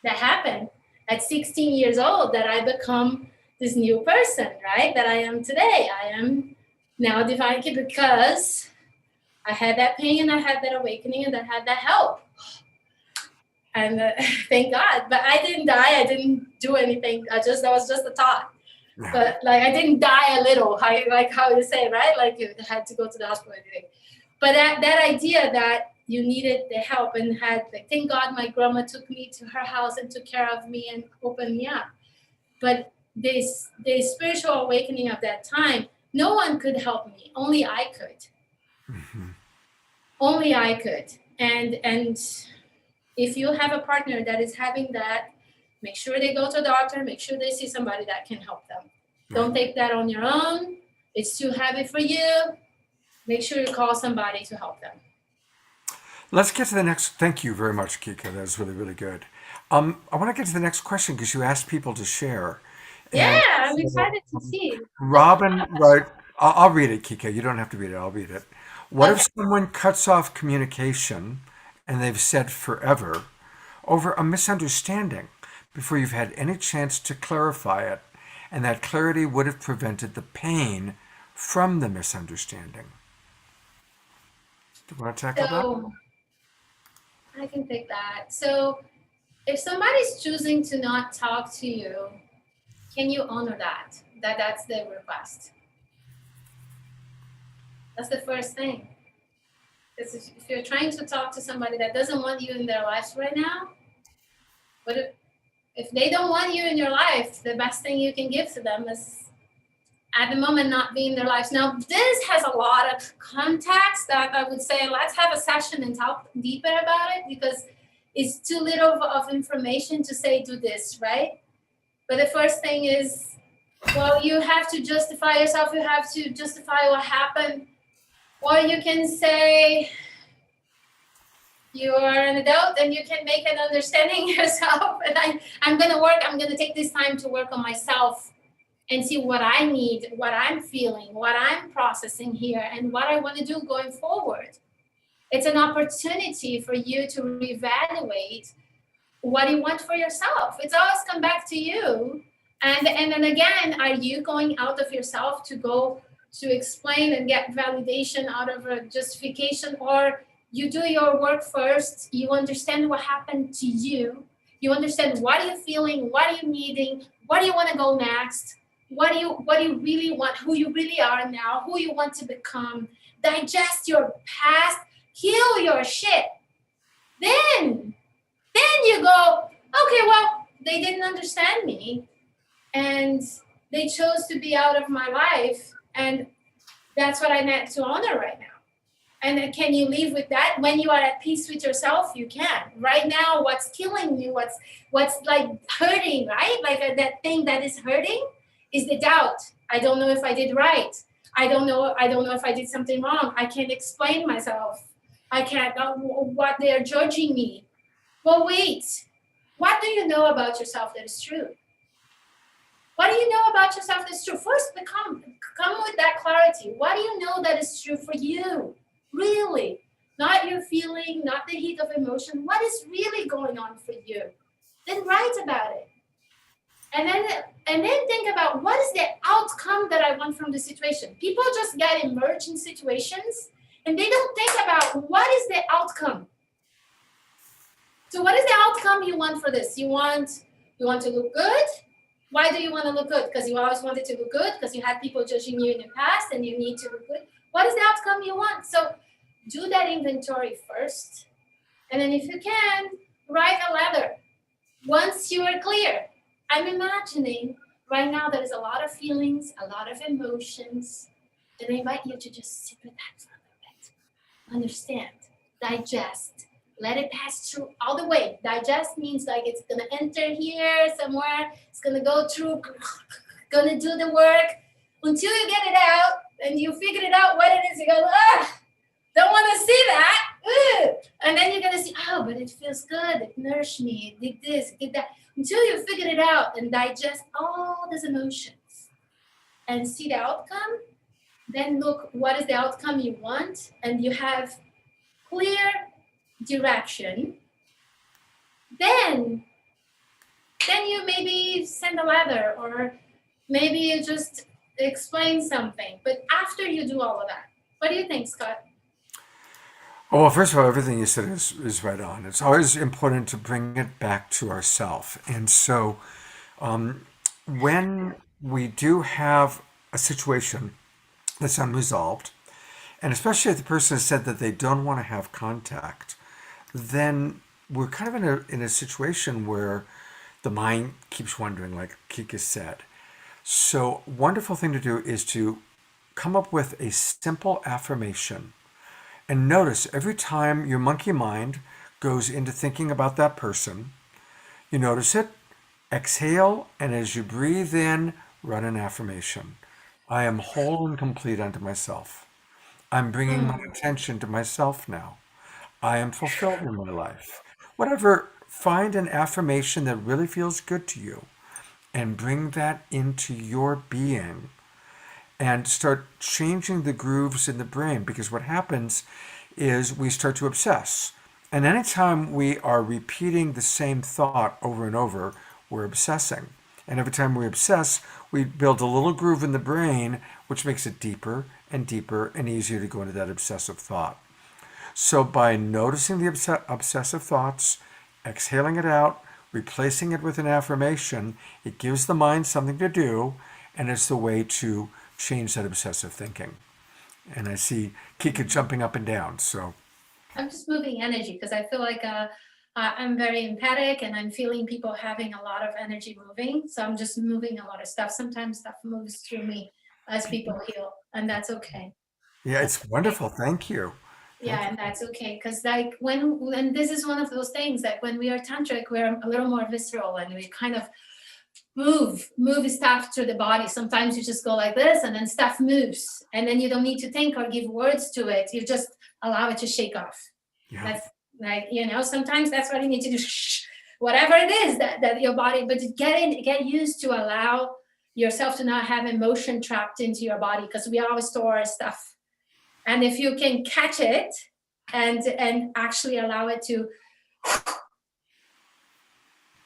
that happened at 16 years old, that I become this new person, right? That I am today. I am now divine, because I had that pain, and I had that awakening, and I had that help. And thank God. But I didn't die. I didn't do anything. That was just a thought. Yeah. But like, I didn't die a little, like how you say, right? Like you had to go to the hospital or anything. But that idea that you needed the help, and had, like, thank God my grandma took me to her house and took care of me and opened me up. But this spiritual awakening of that time, no one could help me. Only I could. Only I could. And if you have a partner that is having that, make sure they go to a doctor, make sure they see somebody that can help them. Don't take that on your own. It's too heavy for you. Make sure you call somebody to help them. Let's get to the next. Thank you very much, Kika. That was really, really good. I want to get to the next question, because you asked people to share. Yeah, I'm excited to see. Robin, right? I'll read it, Kika. You don't have to read it. I'll read it. What if someone cuts off communication, and they've said forever, over a misunderstanding before you've had any chance to clarify it, and that clarity would have prevented the pain from the misunderstanding? Do you want to tackle that? I can take that. So if somebody's choosing to not talk to you, can you honor that? That's their request. That's the first thing. Because if you're trying to talk to somebody that doesn't want you in their lives right now, but if they don't want you in your life, the best thing you can give to them is, at the moment, not be in their lives. Now, this has a lot of context that I would say, let's have a session and talk deeper about it, because it's too little of information to say, do this, right? But the first thing is, well, you have to justify yourself. You have to justify what happened. Or you can say, you are an adult and you can make an understanding yourself. And I'm going to take this time to work on myself and see what I need, what I'm feeling, what I'm processing here, and what I want to do going forward. It's an opportunity for you to reevaluate what you want for yourself. It's always come back to you. And then again, are you going out of yourself to go to explain and get validation out of a justification, or you do your work first, you understand what happened to you, you understand what are you feeling, what are you needing, what do you want to go next, what do you really want, who you really are now, who you want to become, digest your past, heal your shit. Then you go, okay, well, they didn't understand me and they chose to be out of my life, and that's what I need to honor right now. And can you live with that? When you are at peace with yourself, you can. Right now, what's killing you, what's like hurting, right? Like that thing that is hurting is the doubt. I don't know if I did right. I don't know if I did something wrong. I can't explain myself. I can't, what they're judging me. Well, wait, what do you know about yourself that is true? What do you know about yourself that's true? First, come with that clarity. What do you know that is true for you? Really, not your feeling, not the heat of emotion. What is really going on for you? Then write about it. And then think about, what is the outcome that I want from the situation? People just get immersed in situations and they don't think about what is the outcome. So what is the outcome you want for this? You want to look good? Why do you want to look good? Because you always wanted to look good, because you had people judging you in the past and you need to look good. What is the outcome you want? So do that inventory first. And then if you can, write a letter. Once you are clear, I'm imagining right now there is a lot of feelings, a lot of emotions, and I invite you to just sit with that for a little bit. Understand, digest, let it pass through all the way. Digest means like it's gonna enter here somewhere, it's gonna go through, gonna do the work until you get it out and you figure it out what it is. You go, don't want to see that. And then you're going to see, oh, but it feels good. It nourished me. It did this, it did that. Until you figure it out and digest all those emotions and see the outcome, then look, what is the outcome you want? And you have clear direction. Then you maybe send a letter, or maybe you just explain something. But after you do all of that, what do you think, Scott? Oh, well, first of all, everything you said is right on. It's always important to bring it back to ourself. And so when we do have a situation that's unresolved, and especially if the person has said that they don't want to have contact, then we're kind of in a situation where the mind keeps wondering, like Kika said. So, wonderful thing to do is to come up with a simple affirmation. And notice every time your monkey mind goes into thinking about that person, you notice it, exhale, and as you breathe in, run an affirmation. I am whole and complete unto myself. I'm bringing my attention to myself now. I am fulfilled in my life. Whatever, find an affirmation that really feels good to you and bring that into your being and start changing the grooves in the brain, because what happens is we start to obsess. And anytime we are repeating the same thought over and over, we're obsessing. And every time we obsess, we build a little groove in the brain, which makes it deeper and deeper and easier to go into that obsessive thought. So by noticing the obsessive thoughts, exhaling it out, replacing it with an affirmation, it gives the mind something to do, and it's the way to change that obsessive thinking. And I see Kika jumping up and down. So I'm just moving energy because I feel like I'm very empathic and I'm feeling people having a lot of energy moving. So I'm just moving a lot of stuff. Sometimes stuff moves through me as people heal, and that's okay. yeah, it's wonderful. Thank you. Yeah, and that's okay, because like when this is one of those things that when we are tantric, we're a little more visceral and we kind of move stuff through the body. Sometimes you just go like this and then stuff moves, and then you don't need to think or give words to it. You just allow it to shake off. Yeah. That's like, sometimes that's what you need to do. Whatever it is that your body, but get used to allow yourself to not have emotion trapped into your body, because we always store stuff. And if you can catch it and actually allow it to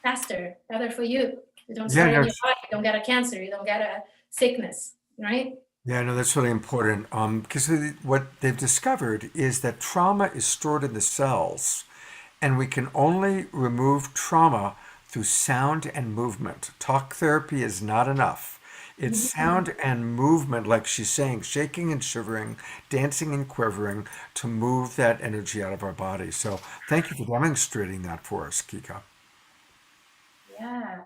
faster, better for you. You don't store it in your body. You don't get a cancer. You don't get a sickness, right? Yeah, no, that's really important. Because what they've discovered is that trauma is stored in the cells, and we can only remove trauma through sound and movement. Talk therapy is not enough. It's sound and movement, like she's saying, shaking and shivering, dancing and quivering, to move that energy out of our body. So thank you for demonstrating that for us, Kika. Yeah.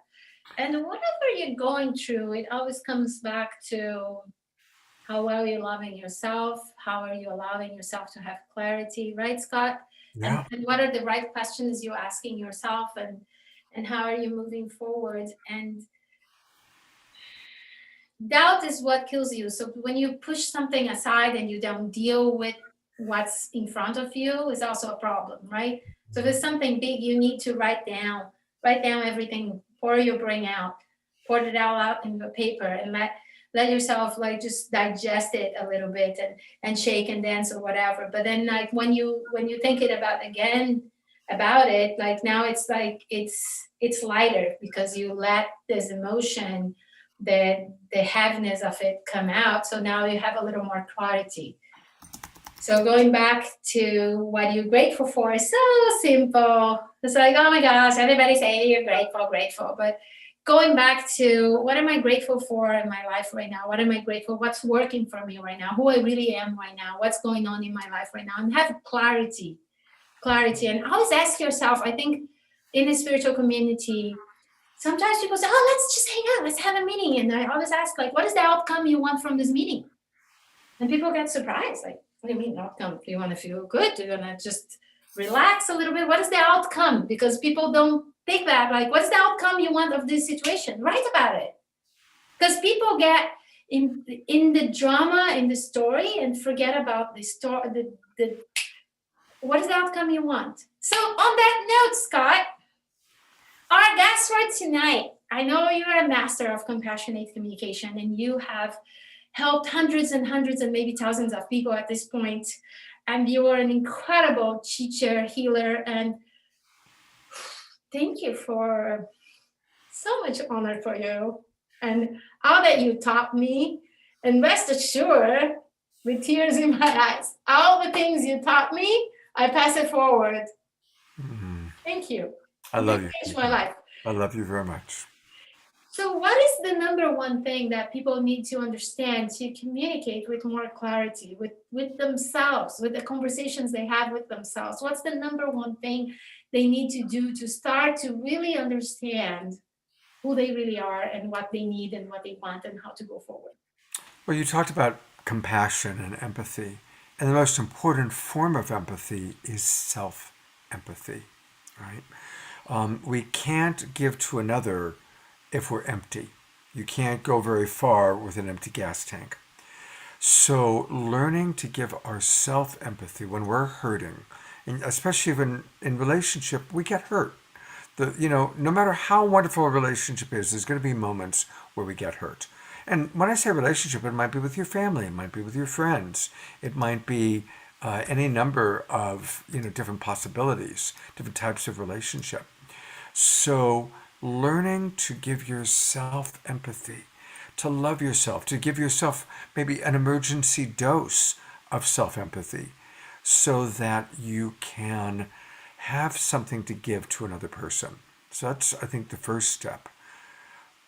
And whatever you're going through, it always comes back to how well you're loving yourself, how are you allowing yourself to have clarity, right, Scott? Yeah. And what are the right questions you're asking yourself, and how are you moving forward? And doubt is what kills you. So when you push something aside and you don't deal with what's in front of you, is also a problem, right? So if there's something big, you need to write down everything, pour your brain out, pour it all out in the paper, and let yourself like just digest it a little bit, and shake and dance or whatever. But then like when you think it about it, like now it's like it's lighter, because you let this emotion, the heaviness of it come out. So now you have a little more clarity. So going back to what you're grateful for is so simple. It's like, oh my gosh, everybody say you're grateful, grateful. But going back to what am I grateful for in my life right now? What am I grateful? What's working for me right now? Who I really am right now? What's going on in my life right now? And have clarity. And always ask yourself, I think in the spiritual community, sometimes people say, oh, let's just hang out, let's have a meeting. And I always ask, like, what is the outcome you want from this meeting? And people get surprised, like, what do you mean outcome? Do you want to feel good? Do you want to just relax a little bit? What is the outcome? Because people don't think that, like, what's the outcome you want of this situation? Write about it. Because people get in the drama, in the story, and forget about the story, what is the outcome you want? So on that note, Scott, our guest for tonight, I know you're a master of compassionate communication and you have helped hundreds and hundreds and maybe thousands of people at this point. And you are an incredible teacher, healer, and thank you for so much honor for you and all that you taught me. And rest assured, with tears in my eyes, all the things you taught me, I pass it forward. Mm-hmm. Thank you. I love you. Changed my life. I love you very much. So what is the number one thing that people need to understand to communicate with more clarity, with themselves, with the conversations they have with themselves? What's the number one thing they need to do to start to really understand who they really are and what they need and what they want and how to go forward? Well, you talked about compassion and empathy. And the most important form of empathy is self-empathy, right? We can't give to another if we're empty. You can't go very far with an empty gas tank. So learning to give ourselves empathy when we're hurting, and especially when in relationship, we get hurt. No matter how wonderful a relationship is, there's going to be moments where we get hurt. And when I say relationship, it might be with your family, it might be with your friends, it might be any number of different possibilities, different types of relationship. So learning to give yourself empathy, to love yourself, to give yourself maybe an emergency dose of self-empathy so that you can have something to give to another person. So that's, I think, the first step.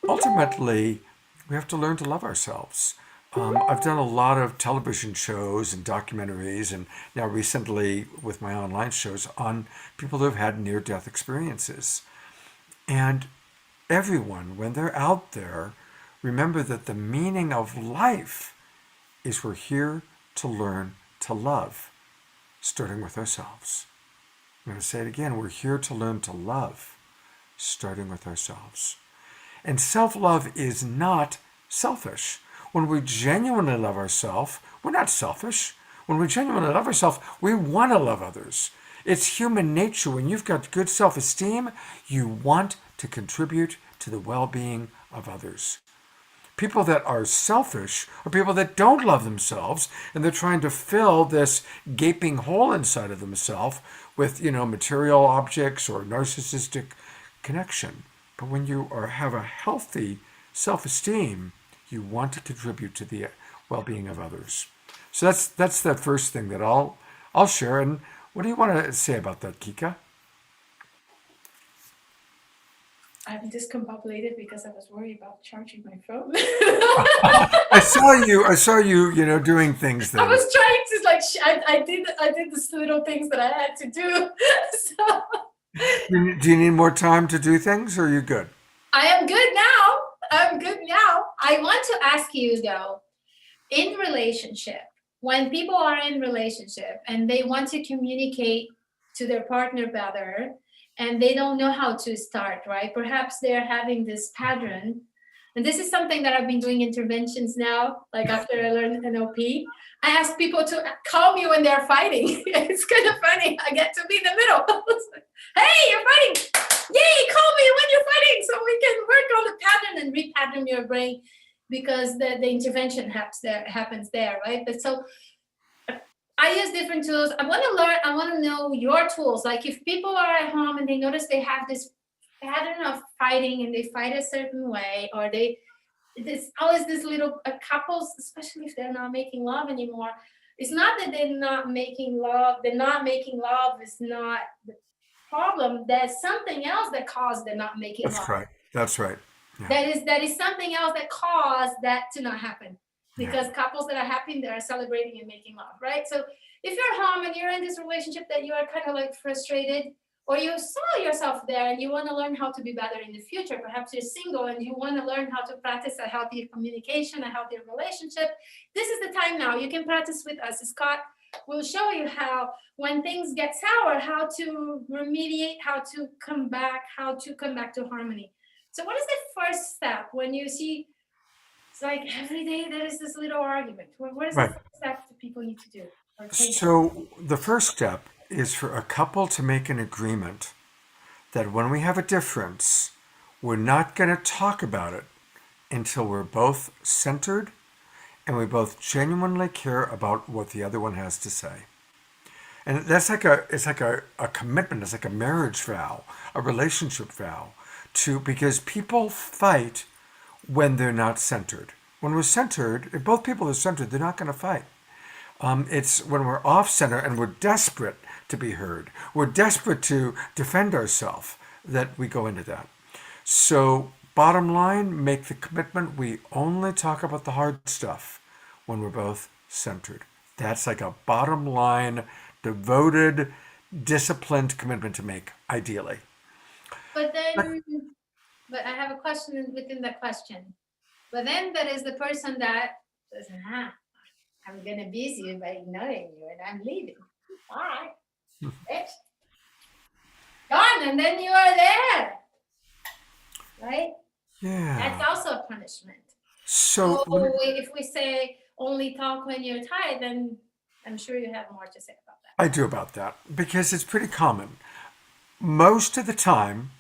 Ultimately, we have to learn to love ourselves. I've done a lot of television shows and documentaries, and now recently with my online shows on people who have had near-death experiences. And everyone, when they're out there, remember that the meaning of life is we're here to learn to love, starting with ourselves. I'm going to say it again. We're here to learn to love, starting with ourselves. And self-love is not selfish. When we genuinely love ourselves, we're not selfish. When we genuinely love ourselves, we want to love others. It's human nature. When you've got good self-esteem, you want to contribute to the well-being of others. People that are selfish are people that don't love themselves, and they're trying to fill this gaping hole inside of themselves with, material objects or narcissistic connection. But when you have a healthy self-esteem, you want to contribute to the well-being of others. So that's the first thing that I'll share. And what do you want to say about that, Kika? I'm discombobulated because I was worried about charging my phone. I saw you, doing things that I was trying to I did the little things that I had to do. So do you need more time to do things, or are you good? I am good now. I want to ask you though, in relationship, when people are in relationship and they want to communicate to their partner better and they don't know how to start, right? Perhaps they're having this pattern. And this is something that I've been doing interventions now, like after I learned NLP. I ask people to call me when they're fighting. It's kind of funny. I get to be in the middle. Hey, you're fighting. Yay, call me when you're fighting so we can work on the pattern and repattern your brain, because the intervention happens there, right? But so I use different tools. I want to know your tools. Like if people are at home and they notice they have this pattern of fighting and they fight a certain way, or there's always this little couples, especially if they're not making love anymore, It's not that they're not making love. They're not making love is not the problem. There's something else that caused the not making That's love. right. That's right. Yeah. That is something else that caused that to not happen. Yeah. Because couples that are happy, they are celebrating and making love, right? So if you're home and you're in this relationship that you are kind of like frustrated, or you saw yourself there and you want to learn how to be better in the future, perhaps you're single and you want to learn how to practice a healthy communication, a healthy relationship, this is the time now. You can practice with us. Scott will show you how, when things get sour, how to remediate, how to come back to harmony. So what is the first step when you see it's like every day there is this little argument? What is the Right. first step that people need to do or take? So the first step is for a couple to make an agreement that when we have a difference, we're not going to talk about it until we're both centered and we both genuinely care about what the other one has to say. And that's like a commitment, it's like a marriage vow, a relationship vow to because people fight when they're not centered. When we're centered, if both people are centered, they're not going to fight. It's when we're off center and we're desperate to be heard, we're desperate to defend ourselves that we go into that. So, bottom line, make the commitment we only talk about the hard stuff when we're both centered. That's like a bottom line, devoted, disciplined commitment to make, ideally. But then, but I have a question within that question. But then there is the person that says, I'm going to abuse you by ignoring you and I'm leaving. All right, bitch. Gone, and then you are there. Right? Yeah. That's also a punishment. So, So if we say only talk when you're tired, then I'm sure you have more to say about that. I do about that because it's pretty common. Most of the time,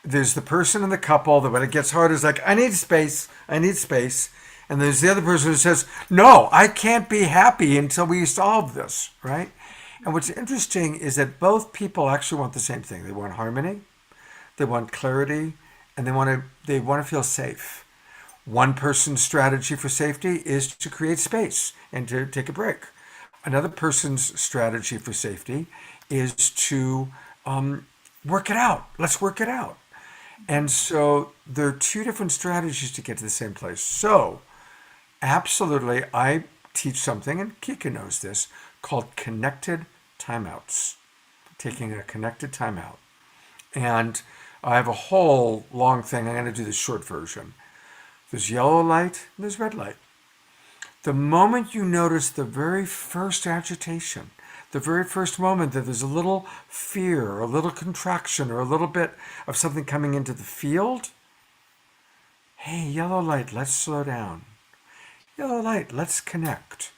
there's the person in the couple that when it gets hard is like, I need space, I need space. And there's the other person who says, no, I can't be happy until we solve this, right? And what's interesting is that both people actually want the same thing. They want harmony, they want clarity, and they want to feel safe. One person's strategy for safety is to create space and to take a break. Another person's strategy for safety is to work it out. Let's work it out. And so there are two different strategies to get to the same place. So, absolutely, I teach something, and Kika knows this, called connected timeouts. Taking a connected timeout. And I have a whole long thing. I'm going to do the short version. There's yellow light and there's red light. The moment you notice the very first agitation, the very first moment that there's a little fear, or a little contraction, or a little bit of something coming into the field, hey, yellow light, let's slow down. Yellow light, let's connect.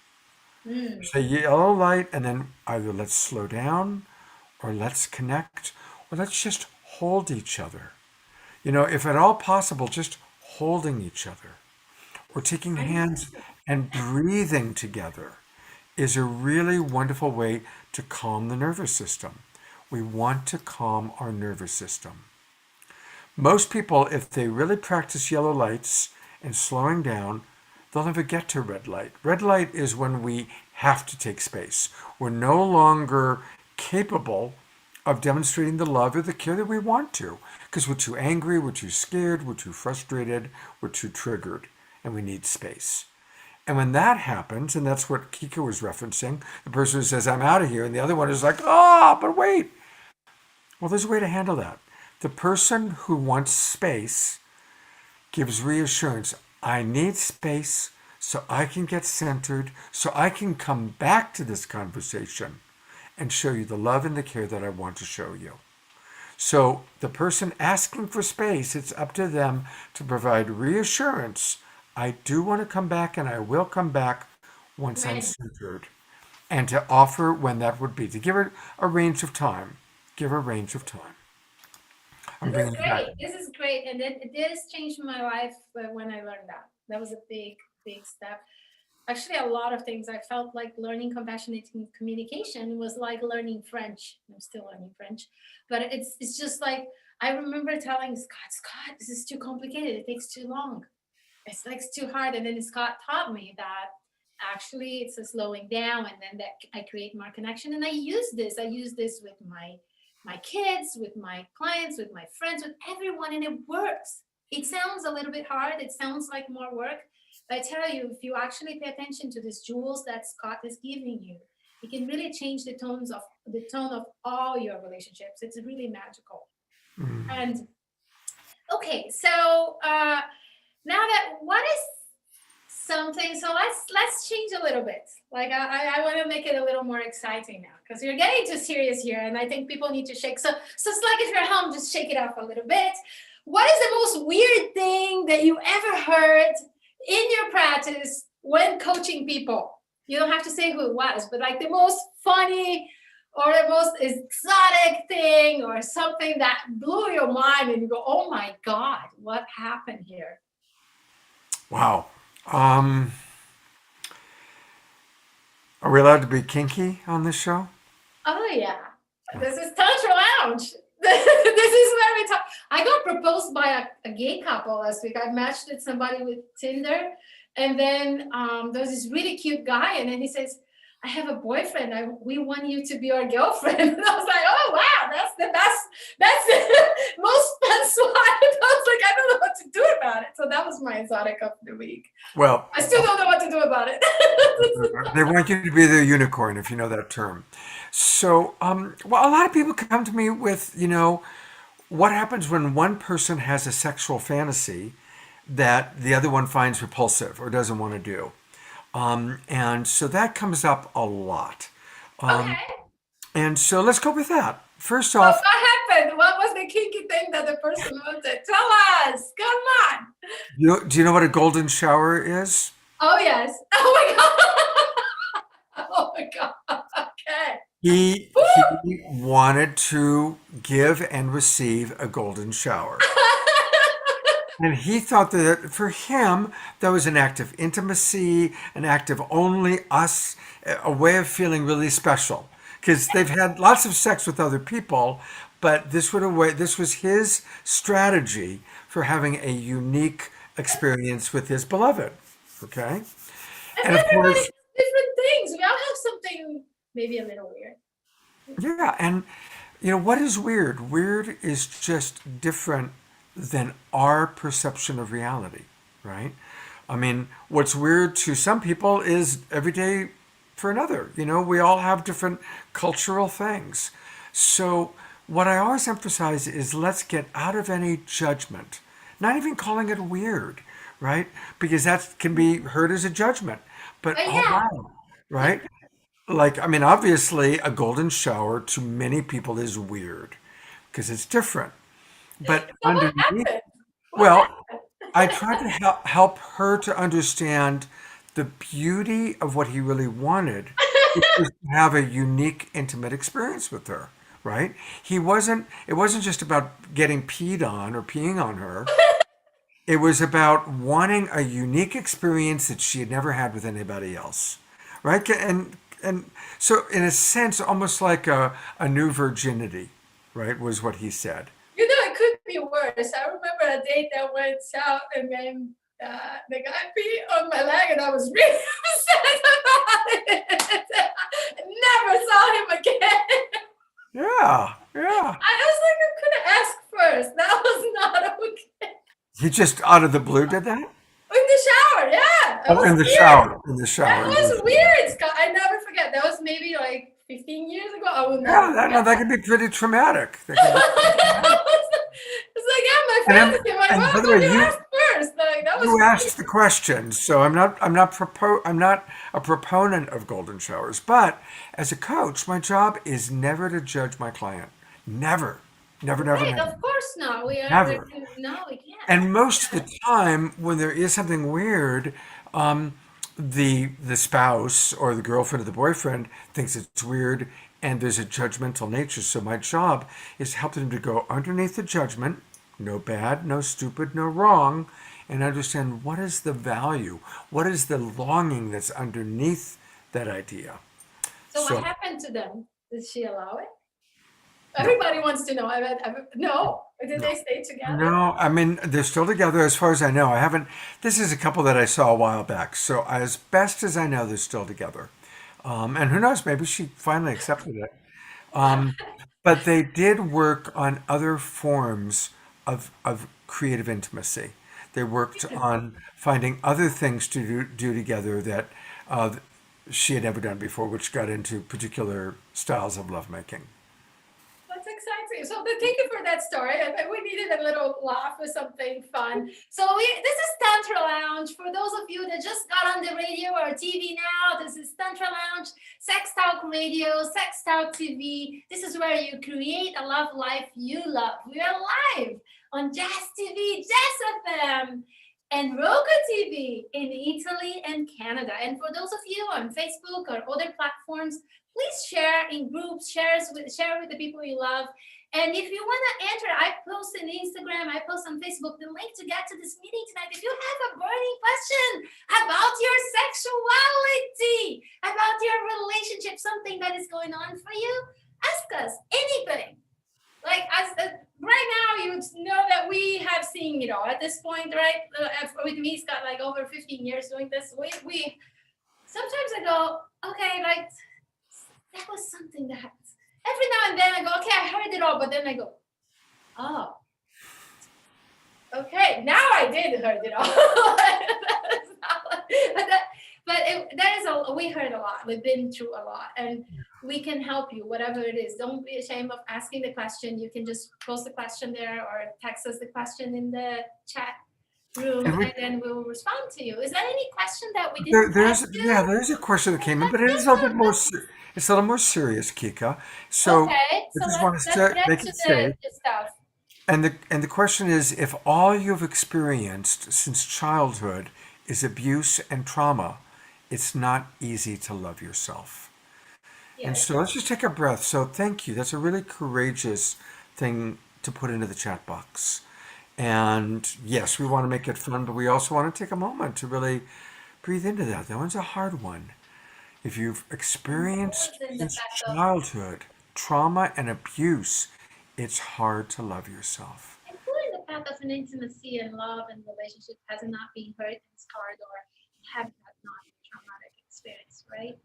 Say yellow light, and then either let's slow down, or let's connect, or let's just hold each other. If at all possible, just holding each other, or taking hands and breathing together is a really wonderful way to calm the nervous system. We want to calm our nervous system. Most people, if they really practice yellow lights and slowing down, they'll never get to red light. Red light is when we have to take space. We're no longer capable of demonstrating the love or the care that we want to because we're too angry, we're too scared, we're too frustrated, we're too triggered, and we need space. And when that happens, and that's what Kika was referencing, the person who says, I'm out of here, and the other one is like, but wait. Well, there's a way to handle that. The person who wants space gives reassurance. I need space so I can get centered, so I can come back to this conversation and show you the love and the care that I want to show you. So the person asking for space, it's up to them to provide reassurance. I do want to come back and I will come back once I'm centered. And to offer when that would be, to give it a range of time. Give a range of time. This is great. This is great. And this changed my life when I learned that. That was a big, big step. Actually, a lot of things. I felt like learning compassionate communication was like learning French. I'm still learning French. But it's just like, I remember telling Scott, this is too complicated. It takes too long. It's like it's too hard. And then Scott taught me that actually it's a slowing down, and then that I create more connection. And I use this with my kids, with my clients, with my friends, with everyone, and it works. It sounds a little bit hard, it sounds like more work, but I tell you, if you actually pay attention to these jewels that Scott is giving you, it can really change the tone of all your relationships. It's really magical. And okay, so now that what is something, so let's change a little bit. Like I want to make it a little more exciting now, because you're getting too serious here, and I think people need to shake. So it's like, if you're at home, just shake it up a little bit. What is the most weird thing that you ever heard in your practice when coaching people? You don't have to say who it was, but like the most funny or the most exotic thing, or something that blew your mind and you go, oh my God, what happened here? Wow. Are we allowed to be kinky on this show? Oh yeah, this is Tantric Lounge. This is where we talk. I got proposed by a gay couple last week. I matched with somebody with Tinder, and then there's this really cute guy, and then he says, I have a boyfriend. We want you to be our girlfriend. And I was like, oh wow, that's the best. That's the most fun one. I was like, I don't know what to do about it. So that was my exotic of the week. Well, I still don't know what to do about it. they want you to be their unicorn, if you know that term. So, well, a lot of people come to me with, what happens when one person has a sexual fantasy that the other one finds repulsive or doesn't want to do. And so that comes up a lot. Okay. And so let's go with that. First So off, what happened? What was the kinky thing that the person wanted? Tell us. Come on. do you know what a golden shower is? Oh yes. Oh my God. Oh my God. Okay. He wanted to give and receive a golden shower. And he thought that for him, that was an act of intimacy, an act of only us, a way of feeling really special. Because they've had lots of sex with other people, but this was his strategy for having a unique experience with his beloved. Okay? And everybody has different things. We all have something maybe a little weird. Yeah, and what is weird? Weird is just different than our perception of reality, right? I mean, what's weird to some people is everyday for another. We all have different cultural things. So what I always emphasize is, let's get out of any judgment, not even calling it weird, right? Because that can be heard as a judgment. But oh Yeah. wow, right? Like, I mean, obviously, a golden shower to many people is weird because it's different. But So what underneath, happened? well, I tried to help her to understand the beauty of what he really wanted, which was to have a unique, intimate experience with her, right? It wasn't just about getting peed on or peeing on her. It was about wanting a unique experience that she had never had with anybody else, right? And so, in a sense, almost like a new virginity, right, was what he said. It could be worse. I remember a date that went south, and then the guy peed on my leg, and I was really upset about it. Never saw him again. Yeah, yeah. I was like, I could have asked first. That was not okay. He just out of the blue did that? In the shower, yeah. That Oh, was in the weird. shower. In the That shower. was weird, Scott. I never forget. That was maybe like 15 years ago. I will Yeah, never that can be pretty traumatic. That can be- It's like, yeah, my And, fantasy. I'm like, and well, by the could way, you ask first? Like, that was you weird. asked the question, so I'm not a proponent of golden showers, but as a coach, my job is never to judge my client. Never. Never, never, Right, never. of course not. We are Never. no, we can't. And most of the time, when there is something weird, the spouse or the girlfriend or the boyfriend thinks it's weird, and there's a judgmental nature. So my job is helping them to go underneath the judgment, no bad, no stupid, no wrong, and understand what is the value, what is the longing that's underneath that idea. So So what happened to them? Did she allow it? Everybody wants to know. No, did they stay together? No, I mean they're still together as far as I know. I haven't. This is a couple that I saw a while back, so as best as I know, they're still together. And who knows? Maybe she finally accepted it. Um, but they did work on other forms of creative intimacy. They worked on finding other things to do together that uh, she had never done before, which got into particular styles of lovemaking. That's exciting. So thank you for that story. We needed a little laugh or something fun. So this is Tantra Lounge. For those of you that just got on the radio or TV now, this is Tantra Lounge, Sex Talk Radio, Sex Talk TV. This is where you create a love life you love. We are live on Jazz TV, Jazz FM, and Roku TV in Italy and Canada. And for those of you on Facebook or other platforms, please share in groups, share with the people you love. And if you want to enter, I post on Instagram, I post on Facebook, the link to get to this meeting tonight. If you have a burning question about your sexuality, about your relationship, something that is going on for you, ask us anything. Like right now, you know that we have seen it all at this point, right? With me, Scott, like over 15 years doing this. We sometimes I go, okay, like that was something that happens. Every now and then I go, okay, I heard it all, but then I go, oh, okay, now I did heard it all. We heard a lot. We've been through a lot, and we can help you, whatever it is. Don't be ashamed of asking the question. You can just post the question there or text us the question in the chat room, and then we'll respond to you. Is there any question that we didn't ask you? There's a question that came in, but it is a little bit more. It's a little more serious, Kika. So Okay, I so just want let's to get make to it safe. the stuff. And the question is, if all you've experienced since childhood is abuse and trauma, it's not easy to love yourself. And Yes. so let's just take a breath. So thank you. That's a really courageous thing to put into the chat box. And yes, we want to make it fun, but we also want to take a moment to really breathe into that. That one's a hard one. If you've experienced Was in the since back of childhood trauma and abuse, it's hard to love yourself. and who in the path of an intimacy and love and relationship has not been hurt and scarred or have that not traumatic experience, right?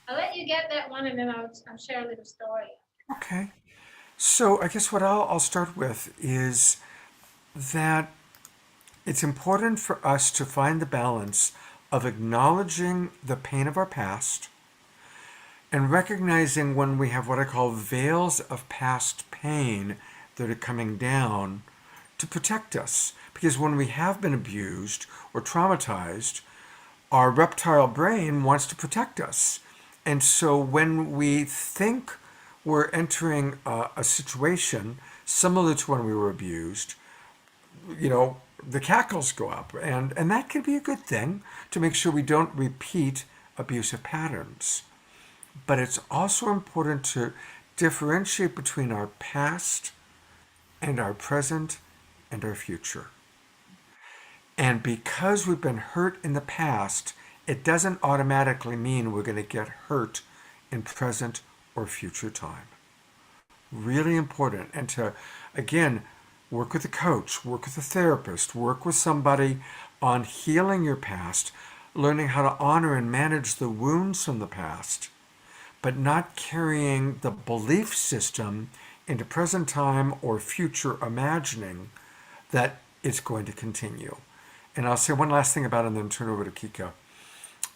I'll let you get that one and then I'll share a little story. Okay. So I guess what I'll start with is that it's important for us to find the balance of acknowledging the pain of our past and recognizing when we have what I call veils of past pain that are coming down to protect us. Because when we have been abused or traumatized, our reptile brain wants to protect us. And so when we think we're entering a situation similar to when we were abused, the cackles go up. And that can be a good thing to make sure we don't repeat abusive patterns. But it's also important to differentiate between our past and our present and our future. And because we've been hurt in the past, it doesn't automatically mean we're going to get hurt in present or future time. Really important. And to, again, work with a coach, work with a therapist, work with somebody on healing your past, learning how to honor and manage the wounds from the past, but not carrying the belief system into present time or future imagining that it's going to continue. And I'll say one last thing about it and then turn over to Kika.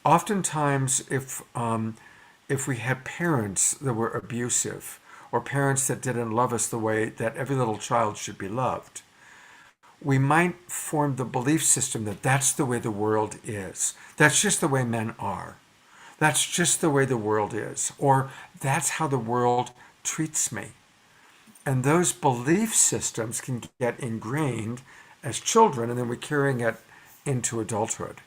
Oftentimes, if we had parents that were abusive or parents that didn't love us the way that every little child should be loved, we might form the belief system that that's the way the world is. That's just the way men are. That's just the way the world is. Or that's how the world treats me. And those belief systems can get ingrained as children, and then we're carrying it into adulthood.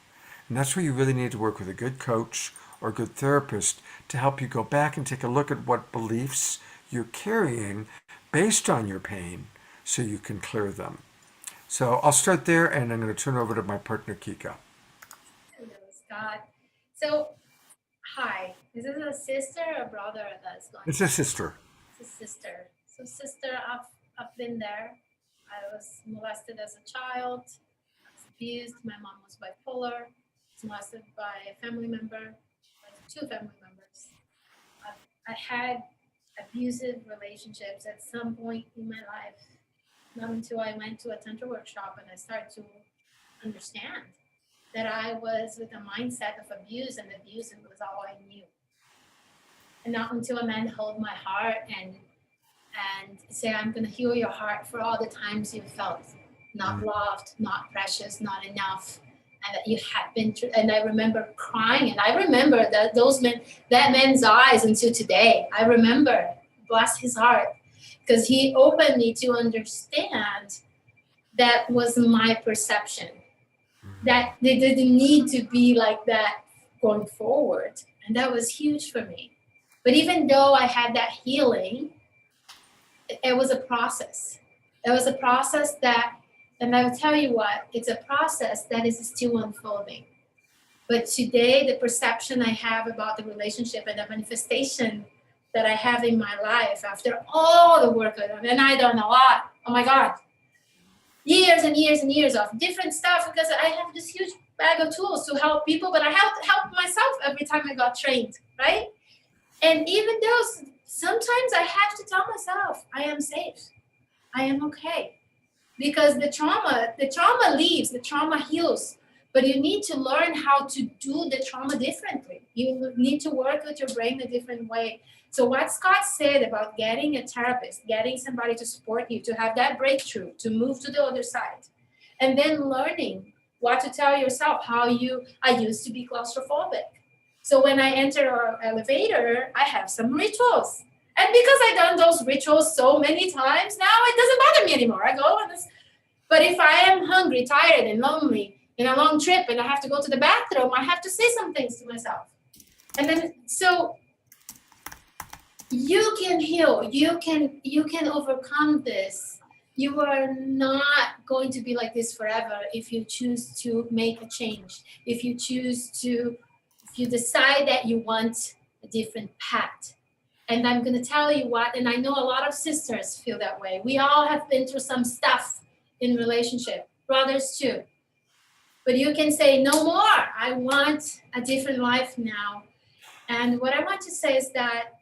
And that's where you really need to work with a good coach or a good therapist to help you go back and take a look at what beliefs you're carrying based on your pain so you can clear them. So I'll start there, and I'm going to turn over to my partner, Kika. Hello, Scott. So, hi. Is this a sister or brother that's going? It's a sister. It's a sister. So, sister, I've been there. I was molested as a child. I was abused. My mom was bipolar. I was molested by a family member, by two family members. I had abusive relationships at some point in my life. Not until I went to a tantra workshop and I started to understand that I was with a mindset of abuse, and abuse was all I knew. And not until a man held my heart and say, I'm going to heal your heart for all the times you felt not loved, not precious, not enough, and that you had been through. And I remember crying, and I remember that man's eyes until today. I remember, bless his heart, because he opened me to understand that was my perception, that they didn't need to be like that going forward. And that was huge for me. But even though I had that healing, it was a process. It was a process that, and I will tell you what, it's a process that is still unfolding. But today, the perception I have about the relationship and the manifestation that I have in my life after all the work I've done, and I've done a lot, oh my God, years and years and years of different stuff, because I have this huge bag of tools to help people, but I help myself every time I got trained, right? And even though sometimes I have to tell myself, I am safe, I am okay. Because the trauma leaves, the trauma heals, but you need to learn how to do the trauma differently. You need to work with your brain a different way. So what Scott said about getting a therapist, getting somebody to support you, to have that breakthrough, to move to the other side, and then learning what to tell yourself, I used to be claustrophobic. So when I enter our elevator, I have some rituals. And because I've done those rituals so many times, now it doesn't bother me anymore. I go on this. But if I am hungry, tired, and lonely in a long trip, and I have to go to the bathroom, I have to say some things to myself. And then, so you can heal. You can overcome this. You are not going to be like this forever if you choose to make a change. If you decide that you want a different path. And I'm going to tell you what, and I know a lot of sisters feel that way. We all have been through some stuff in relationship, brothers too. But you can say, no more. I want a different life now. And what I want to say is that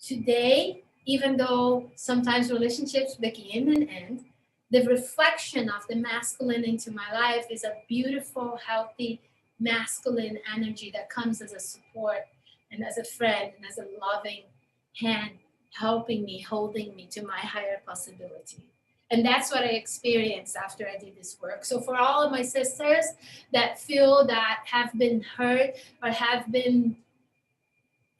today, even though sometimes relationships begin and end, the reflection of the masculine into my life is a beautiful, healthy, masculine energy that comes as a support and as a friend and as a loving hand, helping me, holding me to my higher possibility. And that's what I experienced after I did this work. So for all of my sisters that feel that have been hurt or have been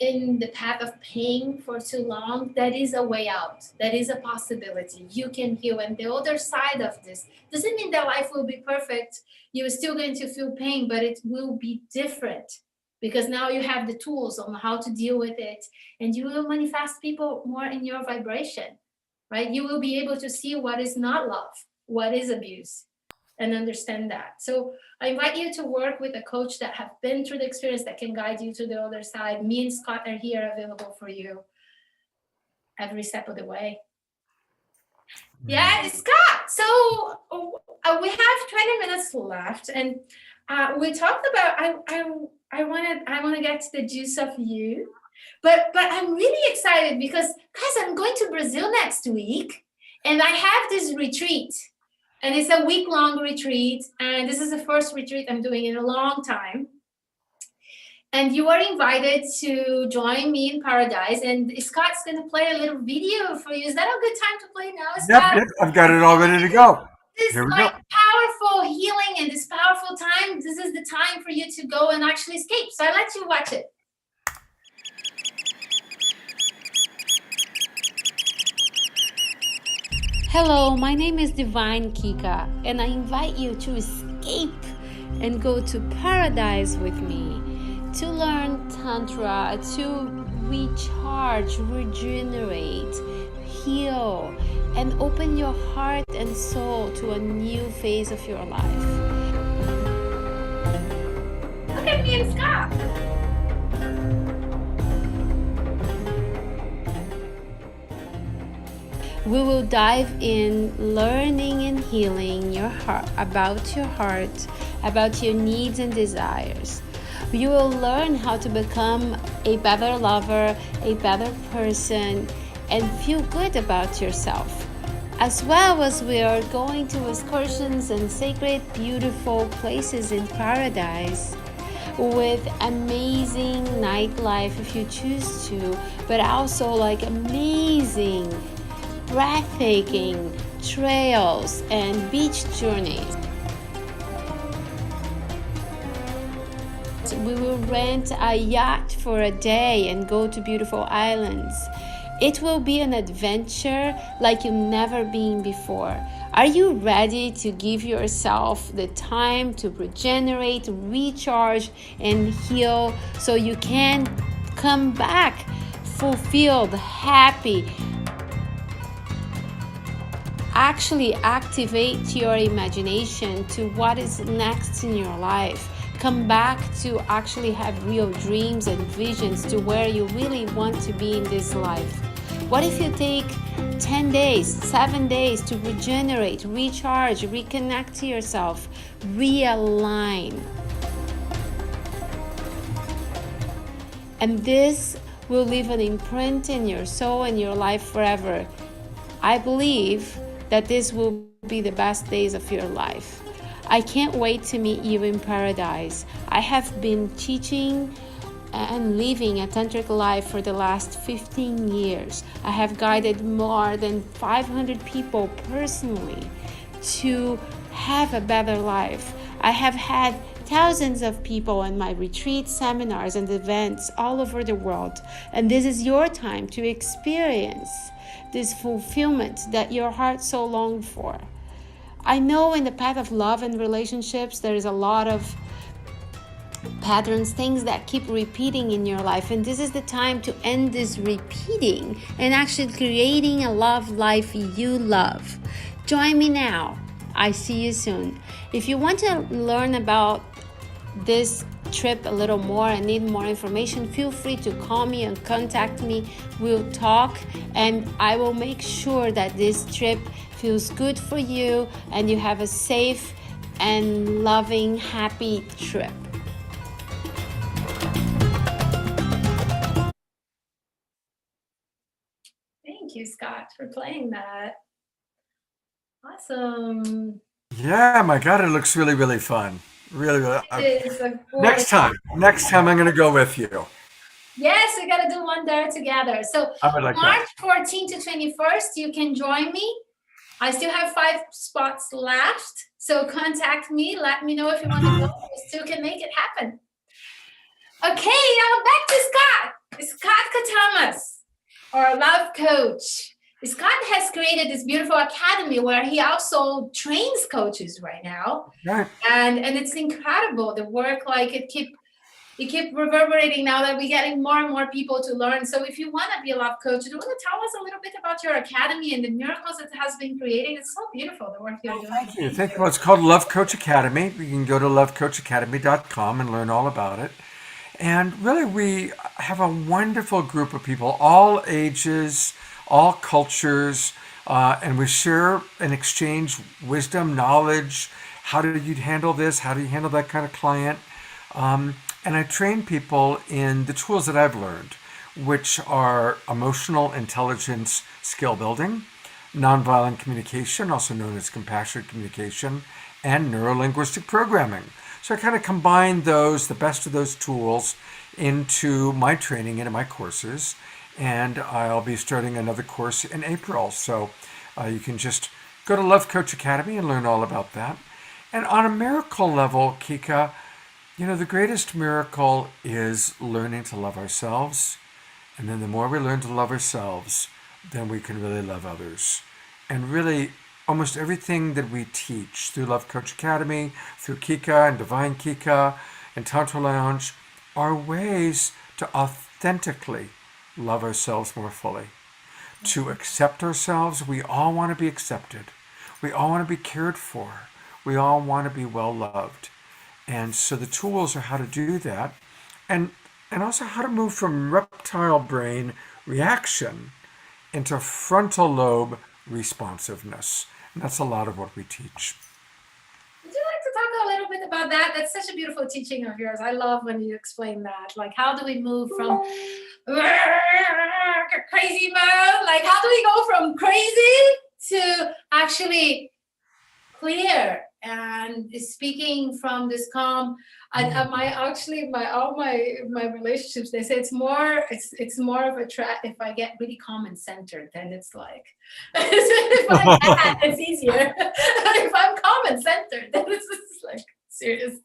in the path of pain for too long, that is a way out. That is a possibility. You can heal. And the other side of this doesn't mean that life will be perfect. You're still going to feel pain, but it will be different because now you have the tools on how to deal with it, and you will manifest people more in your vibration, right? You will be able to see what is not love, what is abuse, and understand that. So I invite you to work with a coach that have been through the experience that can guide you to the other side. Me and Scott are here available for you every step of the way. Yeah, Scott. So we have 20 minutes left, and we talked about. I want to get to the juice of you, but I'm really excited because guys, I'm going to Brazil next week, and I have this retreat. And it's a week-long retreat. And this is the first retreat I'm doing in a long time. And you are invited to join me in paradise. And Scott's going to play a little video for you. Is that a good time to play now, Scott? Yep, I've got it all ready to go. This powerful healing and this powerful time, this is the time for you to go and actually escape. So I let you watch it. Hello, my name is Divine Kika, and I invite you to escape and go to paradise with me to learn Tantra, to recharge, regenerate, heal, and open your heart and soul to a new phase of your life. Look at me and Scott. We will dive in learning and healing your heart, about your needs and desires. You will learn how to become a better lover, a better person, and feel good about yourself. As well as we are going to excursions and sacred, beautiful places in paradise with amazing nightlife if you choose to, but also like amazing, breathtaking trails and beach journeys. We will rent a yacht for a day and go to beautiful islands. It will be an adventure like you've never been before. Are you ready to give yourself the time to regenerate, recharge, and heal so you can come back fulfilled, happy? Actually activate your imagination to what is next in your life. Come back to actually have real dreams and visions to where you really want to be in this life. What if you take 10 days, 7 days to regenerate, recharge, reconnect to yourself, realign? And this will leave an imprint in your soul and your life forever. I believe that this will be the best days of your life. I can't wait to meet you in paradise. I have been teaching and living a tantric life for the last 15 years. I have guided more than 500 people personally to have a better life. I have had thousands of people in my retreats, seminars, and events all over the world. And this is your time to experience this fulfillment that your heart so longed for. I know in the path of love and relationships, there is a lot of patterns, things that keep repeating in your life. And this is the time to end this repeating and actually creating a love life you love. Join me now. I see you soon. If you want to learn about this trip a little more and need more information, feel free to call me and contact me. We'll talk and I will make sure that this trip feels good for you and you have a safe and loving, happy trip. Thank you, Scott, for playing that. Awesome. Yeah, my God, it looks really, really fun. Really, really. It is, of Next course. time I'm going to go with you. Yes, we got to do one there together. So I would like that. March 14th to 21st, you can join me. I still have 5 spots left. So contact me. Let me know if you want to go. We still can make it happen. Okay, now back to Scott. Scott Catamas, our love coach. Scott has created this beautiful academy where he also trains coaches right now. Right. And it's incredible. The work, like it keep reverberating now that we're getting more and more people to learn. So if you want to be a love coach, do you want to tell us a little bit about your academy and the miracles it has been creating? It's so beautiful, the work you're doing. Thank you. Thank you. Well, it's called Love Coach Academy. You can go to lovecoachacademy.com and learn all about it. And really, we have a wonderful group of people, all ages, all cultures, and we share and exchange wisdom, knowledge. How do you handle this? How do you handle that kind of client? And I train people in the tools that I've learned, which are emotional intelligence skill building, nonviolent communication, also known as compassionate communication, and neurolinguistic programming. So I kind of combine those, the best of those tools, into my training, into my courses. And I'll be starting another course in April. So you can just go to Love Coach Academy and learn all about that. And on a miracle level, Kika, you know, the greatest miracle is learning to love ourselves. And then the more we learn to love ourselves, then we can really love others. And really, almost everything that we teach through Love Coach Academy, through Kika and Divine Kika and Tantric Lounge are ways to authentically love ourselves more fully. To accept ourselves, we all want to be accepted. We all want to be cared for. We all want to be well loved. And so the tools are how to do that, and also how to move from reptile brain reaction into frontal lobe responsiveness. And that's a lot of what we teach. Would you like to talk a little bit about that? That's such a beautiful teaching of yours. I love when you explain that. Like, how do we move from crazy mode? Like, how do we go from crazy to actually clear and speaking from this calm? My relationships, they say it's more of a trap if I get really calm and centered, then it's like if it's easier. If I'm calm and centered, then it's just like serious.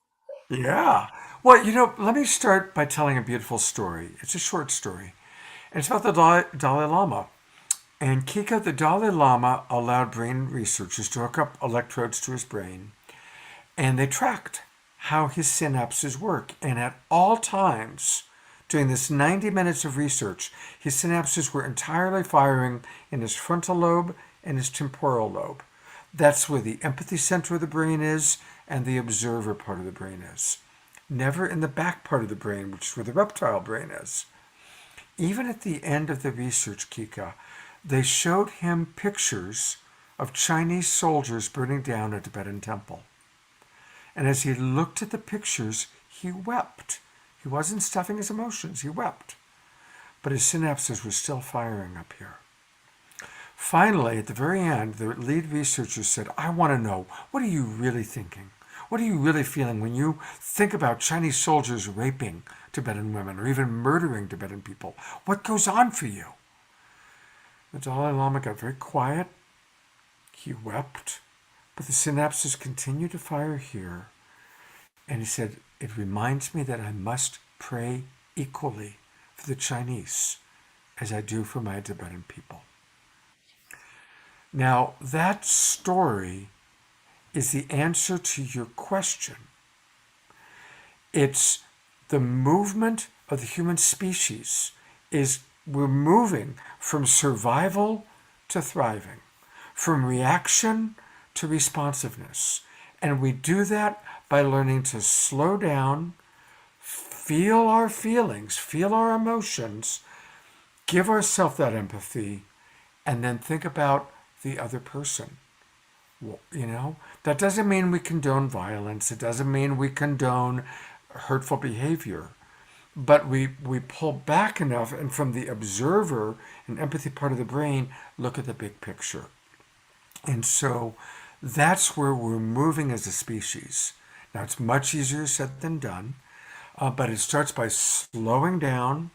Yeah. Well, let me start by telling a beautiful story. It's a short story. And it's about the Dalai Lama. And Kika, the Dalai Lama, allowed brain researchers to hook up electrodes to his brain, and they tracked how his synapses work. And at all times during this 90 minutes of research, his synapses were entirely firing in his frontal lobe and his temporal lobe. That's where the empathy center of the brain is and the observer part of the brain is. Never in the back part of the brain, which is where the reptile brain is. Even at the end of the research, Kika, they showed him pictures of Chinese soldiers burning down a Tibetan temple. And as he looked at the pictures, he wept. He wasn't stuffing his emotions, he wept. But his synapses were still firing up here. Finally, at the very end, the lead researcher said, I want to know, what are you really thinking? What are you really feeling when you think about Chinese soldiers raping Tibetan women or even murdering Tibetan people? What goes on for you? The Dalai Lama got very quiet. He wept, but the synapses continued to fire here. And he said, it reminds me that I must pray equally for the Chinese as I do for my Tibetan people. Now, that story is the answer to your question. It's the movement of the human species is we're moving from survival to thriving, from reaction to responsiveness. And we do that by learning to slow down, feel our feelings, feel our emotions, give ourselves that empathy, and then think about the other person. That doesn't mean we condone violence. It doesn't mean we condone hurtful behavior. But we pull back enough, and from the observer and empathy part of the brain, look at the big picture. And so that's where we're moving as a species. Now, it's much easier said than done, but it starts by slowing down,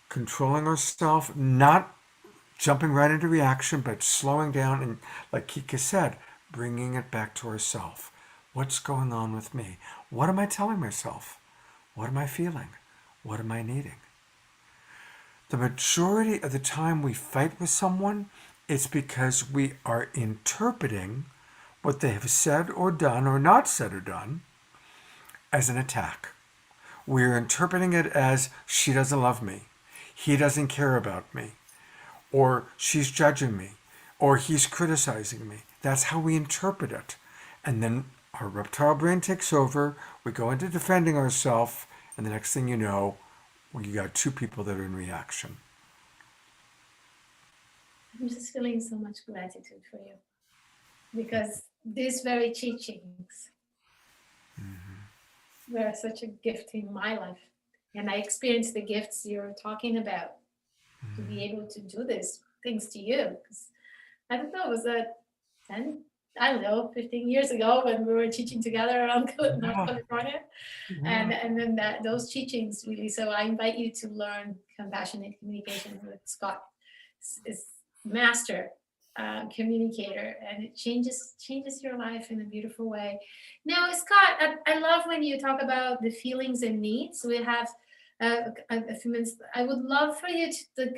controlling ourselves, not jumping right into reaction, but slowing down and, like Kika said, bringing it back to ourselves. What's going on with me? What am I telling myself? What am I feeling? What am I needing? The majority of the time we fight with someone, it's because we are interpreting what they have said or done or not said or done as an attack. We're interpreting it as she doesn't love me, he doesn't care about me, or she's judging me, or he's criticizing me. That's how we interpret it. And then our reptile brain takes over, we go into defending ourselves, and the next thing you know, you got two people that are in reaction. I'm just feeling so much gratitude for you, because these very teachings were such a gift in my life. And I experienced the gifts you're talking about to be able to do this things to you. Because I don't know, was that 15 years ago when we were teaching together around North California? And then those teachings really, so I invite you to learn compassionate communication with Scott. Is master communicator, and it changes your life in a beautiful way. Now, Scott, I love when you talk about the feelings and needs. We have a few minutes. I would love for you to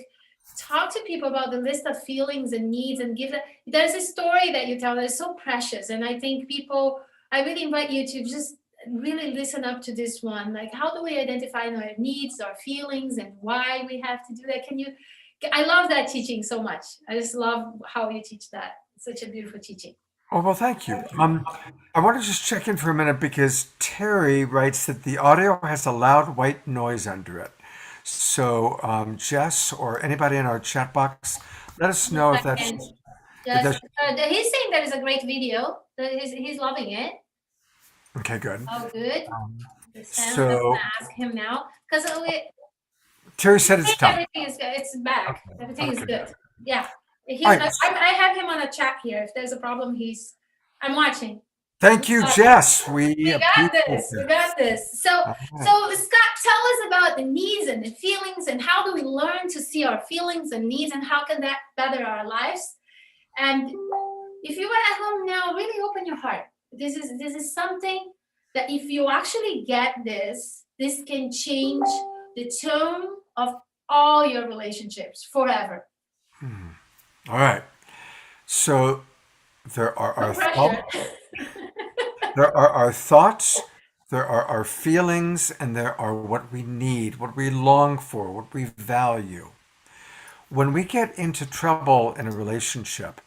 talk to people about the list of feelings and needs, and give that. There's a story that you tell that is so precious, and I think I really invite you to just really listen up to this one. Like, how do we identify our needs, our feelings, and why we have to do that? I love that teaching so much. I just love how you teach that. It's such a beautiful teaching. Oh, well, thank you. I want to just check in for a minute because Terry writes that the audio has a loud white noise under it. So, Jess or anybody in our chat box, let us know if that's But Yes, that's he's saying that is a great video. He's loving it. okay. Good. Oh, good. Um, I'm gonna so ask him now because Terry said it's tough. everything is good. It's back. Okay. Everything is Okay. good. Good. Yeah. All He's. right. I have him on a chat here. If there's a problem, I'm watching. Thank you, Jess. We We got appreciate this. We this. got this. So, All so right. Scott, tell us about the needs and the feelings, and how do we learn to see our feelings and needs, and how can that better our lives? And if you are at home now, really open your heart. This is something that if you actually get this can change the tone of all your relationships forever. All right. So there are No our pressure. thoughts. There are our thoughts. There are our feelings, and there are what we need, what we long for, what we value. When we get into trouble in a relationship,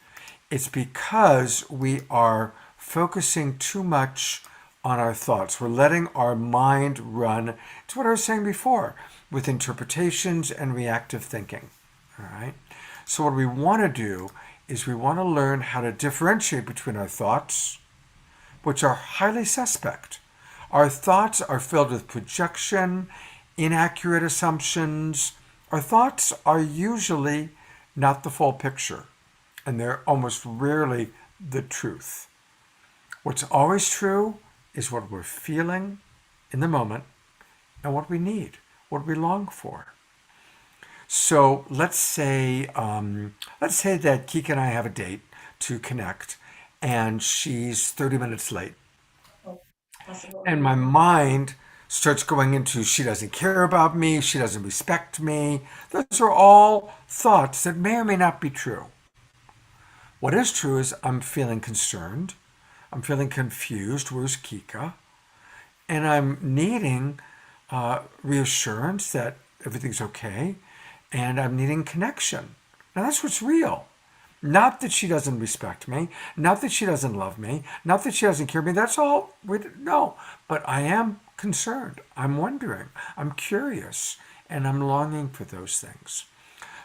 it's because we are focusing too much on our thoughts. We're letting our mind run. It's what I was saying before with interpretations and reactive thinking. All right. So, what we want to do is we want to learn how to differentiate between our thoughts, which are highly suspect. Our thoughts are filled with projection, inaccurate assumptions. Our thoughts are usually not the full picture, and they're almost rarely the truth. What's always true is what we're feeling in the moment and what we need, what we long for. So let's say that Kika and I have a date to connect, and she's 30 minutes late. Oh, possible. And my mind starts going into she doesn't care about me, she doesn't respect me. Those are all thoughts that may or may not be true. What is true is I'm feeling concerned, I'm feeling confused. Where's Kika? And I'm needing reassurance that everything's okay, and I'm needing connection. Now that's what's real. Not that she doesn't respect me, not that she doesn't love me, not that she doesn't care me. That's all. No, but I am concerned. I'm wondering. I'm curious, and I'm longing for those things.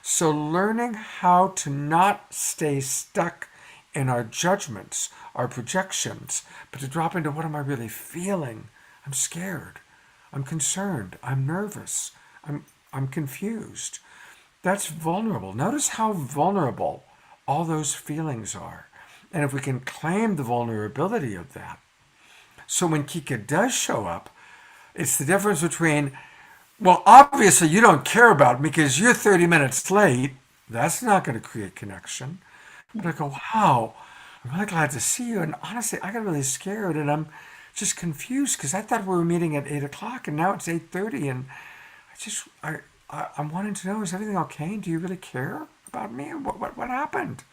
So learning how to not stay stuck in our judgments, our projections, but to drop into what am I really feeling? I'm scared. I'm concerned. I'm nervous. I'm confused. That's vulnerable. Notice how vulnerable all those feelings are. And if we can claim the vulnerability of that. So when Kika does show up, it's the difference between, well, obviously you don't care about me because you're 30 minutes late. That's not going to create connection. But I go, wow, I'm really glad to see you. And honestly, I got really scared and I'm just confused because I thought we were meeting at 8 o'clock and now it's 8:30 and I'm wanting to know, is everything okay? Do you really care about me? What happened?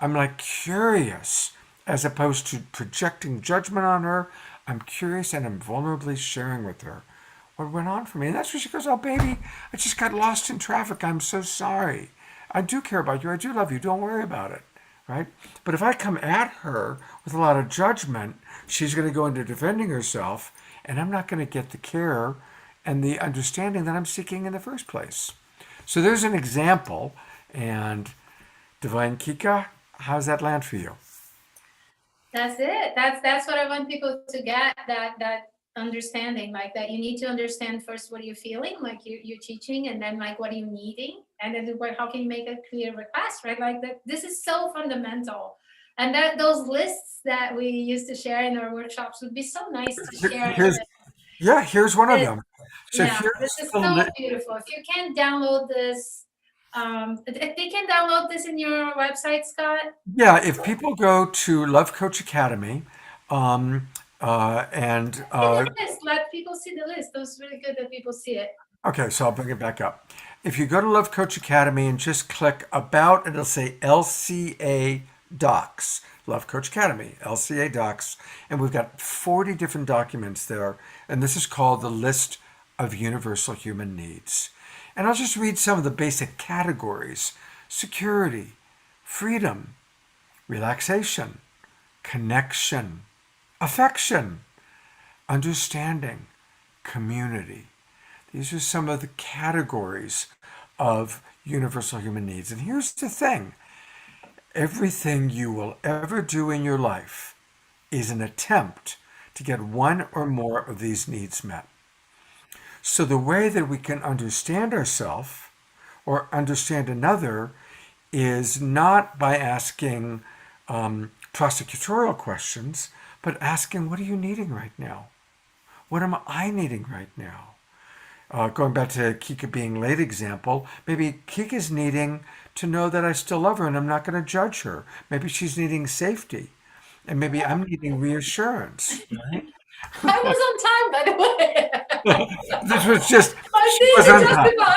I'm like curious as opposed to projecting judgment on her. I'm curious and I'm vulnerably sharing with her what went on for me. And that's where she goes, oh, baby, I just got lost in traffic. I'm so sorry. I do care about you. I do love you. Don't worry about it. Right? But if I come at her with a lot of judgment, she's going to go into defending herself, and I'm not going to get the care and the understanding that I'm seeking in the first place. So there's an example. And Divine Kika, how's that land for you? That's it. That's what I want people to get, that understanding, like that you need to understand first what you're feeling, like you're teaching, and then like what are you needing, and then how can you make a clear request, right? Like that. This is so fundamental, and that those lists that we used to share in our workshops would be so nice to share. Here's one of them. So Yeah, here's this is the so beautiful. If you can download this, they can download this in your website, Scott. Yeah, if people go to Love Coach Academy, and The list, let people see the list. That was really good that people see it. okay, so I'll bring it back up. If you go to Love Coach Academy and just click about, it'll say LCA Docs, Love Coach Academy, LCA Docs, and we've got 40 different documents there, and this is called the List of Universal Human Needs. And I'll just read some of the basic categories: security, freedom, relaxation, connection, affection, understanding, community. These are some of the categories of universal human needs. And here's the thing. Everything you will ever do in your life is an attempt to get one or more of these needs met. So the way that we can understand ourselves or understand another is not by asking prosecutorial questions, but asking, what are you needing right now? What am I needing right now? Going back to Kika being late example, maybe Kika's needing to know that I still love her and I'm not going to judge her. Maybe she's needing safety. And maybe I'm needing reassurance, right? I was on time, by the way. This was just, I she was didn't on top. justify.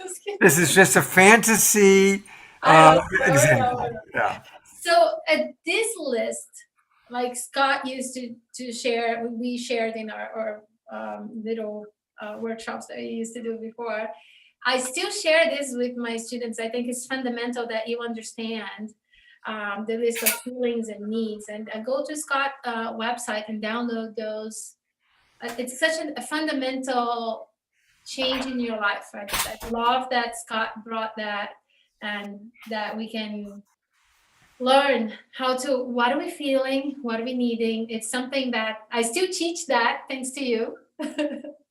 Just kidding. This is just a fantasy I know. example. Yeah. So this list, like Scott used to share, we shared in our little workshops that we used to do before. I still share this with my students. I think it's fundamental that you understand the list of feelings and needs, and go to Scott website and download those. It's such a fundamental change in your life. I love that Scott brought that, and that we can learn how to, what are we feeling, what are we needing. It's something that I still teach that, thanks to you.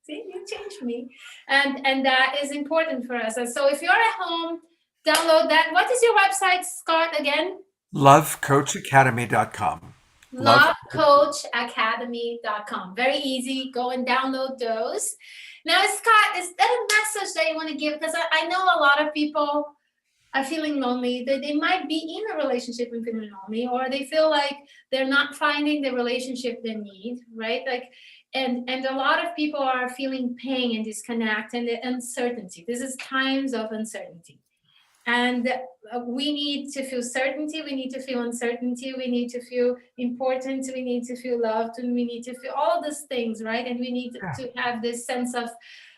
See, you changed me. And that is important for us. And so if you're at home, download that. What is your website, Scott, again? Lovecoachacademy.com. Lovecoachacademy.com. Very easy. Go and download those. Now, Scott, is that a message that you want to give? Because I know a lot of people are feeling lonely. They might be in a relationship and feeling lonely, or they feel like they're not finding the relationship they need, right? Like, and a lot of people are feeling pain and disconnect and the uncertainty. This is times of uncertainty. And we need to feel certainty, we need to feel uncertainty, we need to feel important, we need to feel loved, and we need to feel all these things, right? And we need to have this sense of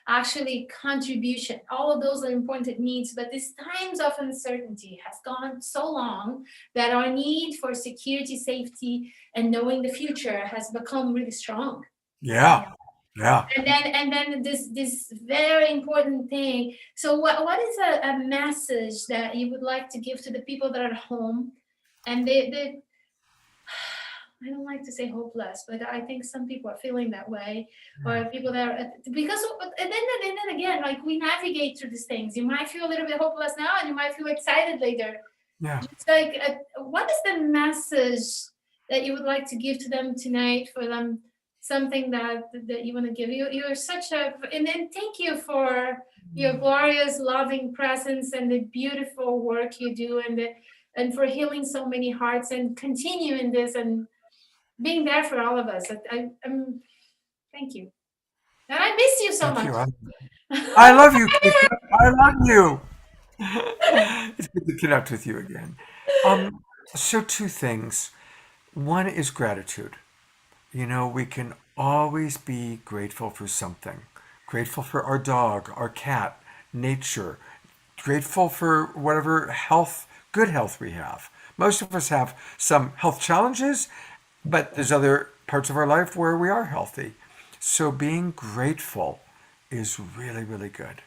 actually contribution. All of those are important needs, but these times of uncertainty has gone so long that our need for security, safety, and knowing the future has become really strong. Yeah. Yeah. And then this very important thing. So what is a message that you would like to give to the people that are at home, and they I don't like to say hopeless, but I think some people are feeling that way, or people that are, because and then again, like, we navigate through these things. You might feel a little bit hopeless now, and you might feel excited later. Yeah. Just like, what is the message that you would like to give to them tonight, for them, something that you want to give? You're such a, and then thank you for your glorious, loving presence and the beautiful work you do, and for healing so many hearts and continuing this and being there for all of us. I'm thank you. And I miss you so Thank much. you. I love you, Kika. I love you. It's good to connect with you again. So two things. One is gratitude. You know, we can always be grateful for something. Grateful for our dog, our cat, nature. Grateful for whatever health, good health we have. Most of us have some health challenges, but there's other parts of our life where we are healthy. So being grateful is really, really good.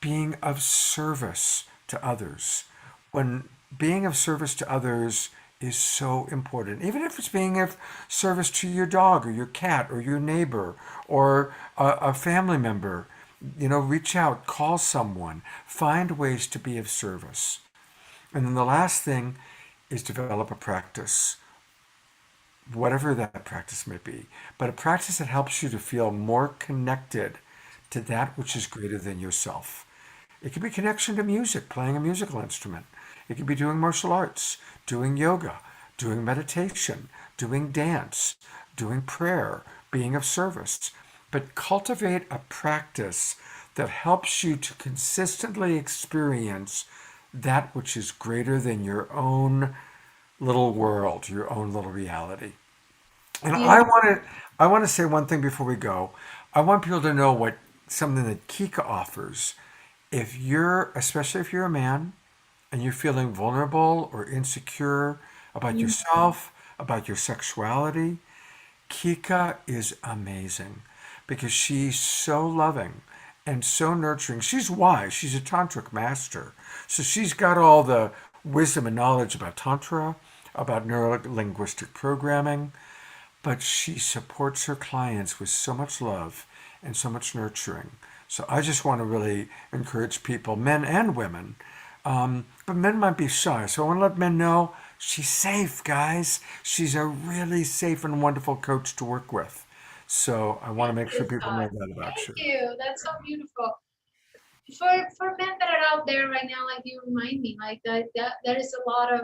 Being of service to others. When being of service to others is so important, even if it's being of service to your dog or your cat or your neighbor or a family member, you know, reach out, call someone, find ways to be of service. And then the last thing is develop a practice, whatever that practice may be, but a practice that helps you to feel more connected to that which is greater than yourself. It could be connection to music, playing a musical instrument. It could be doing martial arts, doing yoga, doing meditation, doing dance, doing prayer, being of service. But cultivate a practice that helps you to consistently experience that which is greater than your own little world, your own little reality. And I want to say one thing before we go. I want people to know what something that Kika offers. If you're, especially if you're a man and you're feeling vulnerable or insecure about yourself, about your sexuality, Kika is amazing because she's so loving and so nurturing. She's wise. She's a tantric master. So she's got all the wisdom and knowledge about Tantra, about neuro-linguistic programming, but she supports her clients with so much love and so much nurturing. So I just want to really encourage people, men and women, but men might be shy. So I want to let men know she's safe, guys. She's a really safe and wonderful coach to work with. So I want to Thank make you, sure people know Scott. that about Thank you. you. That's so beautiful. For men that are out there right now, like you remind me, like that there is a lot of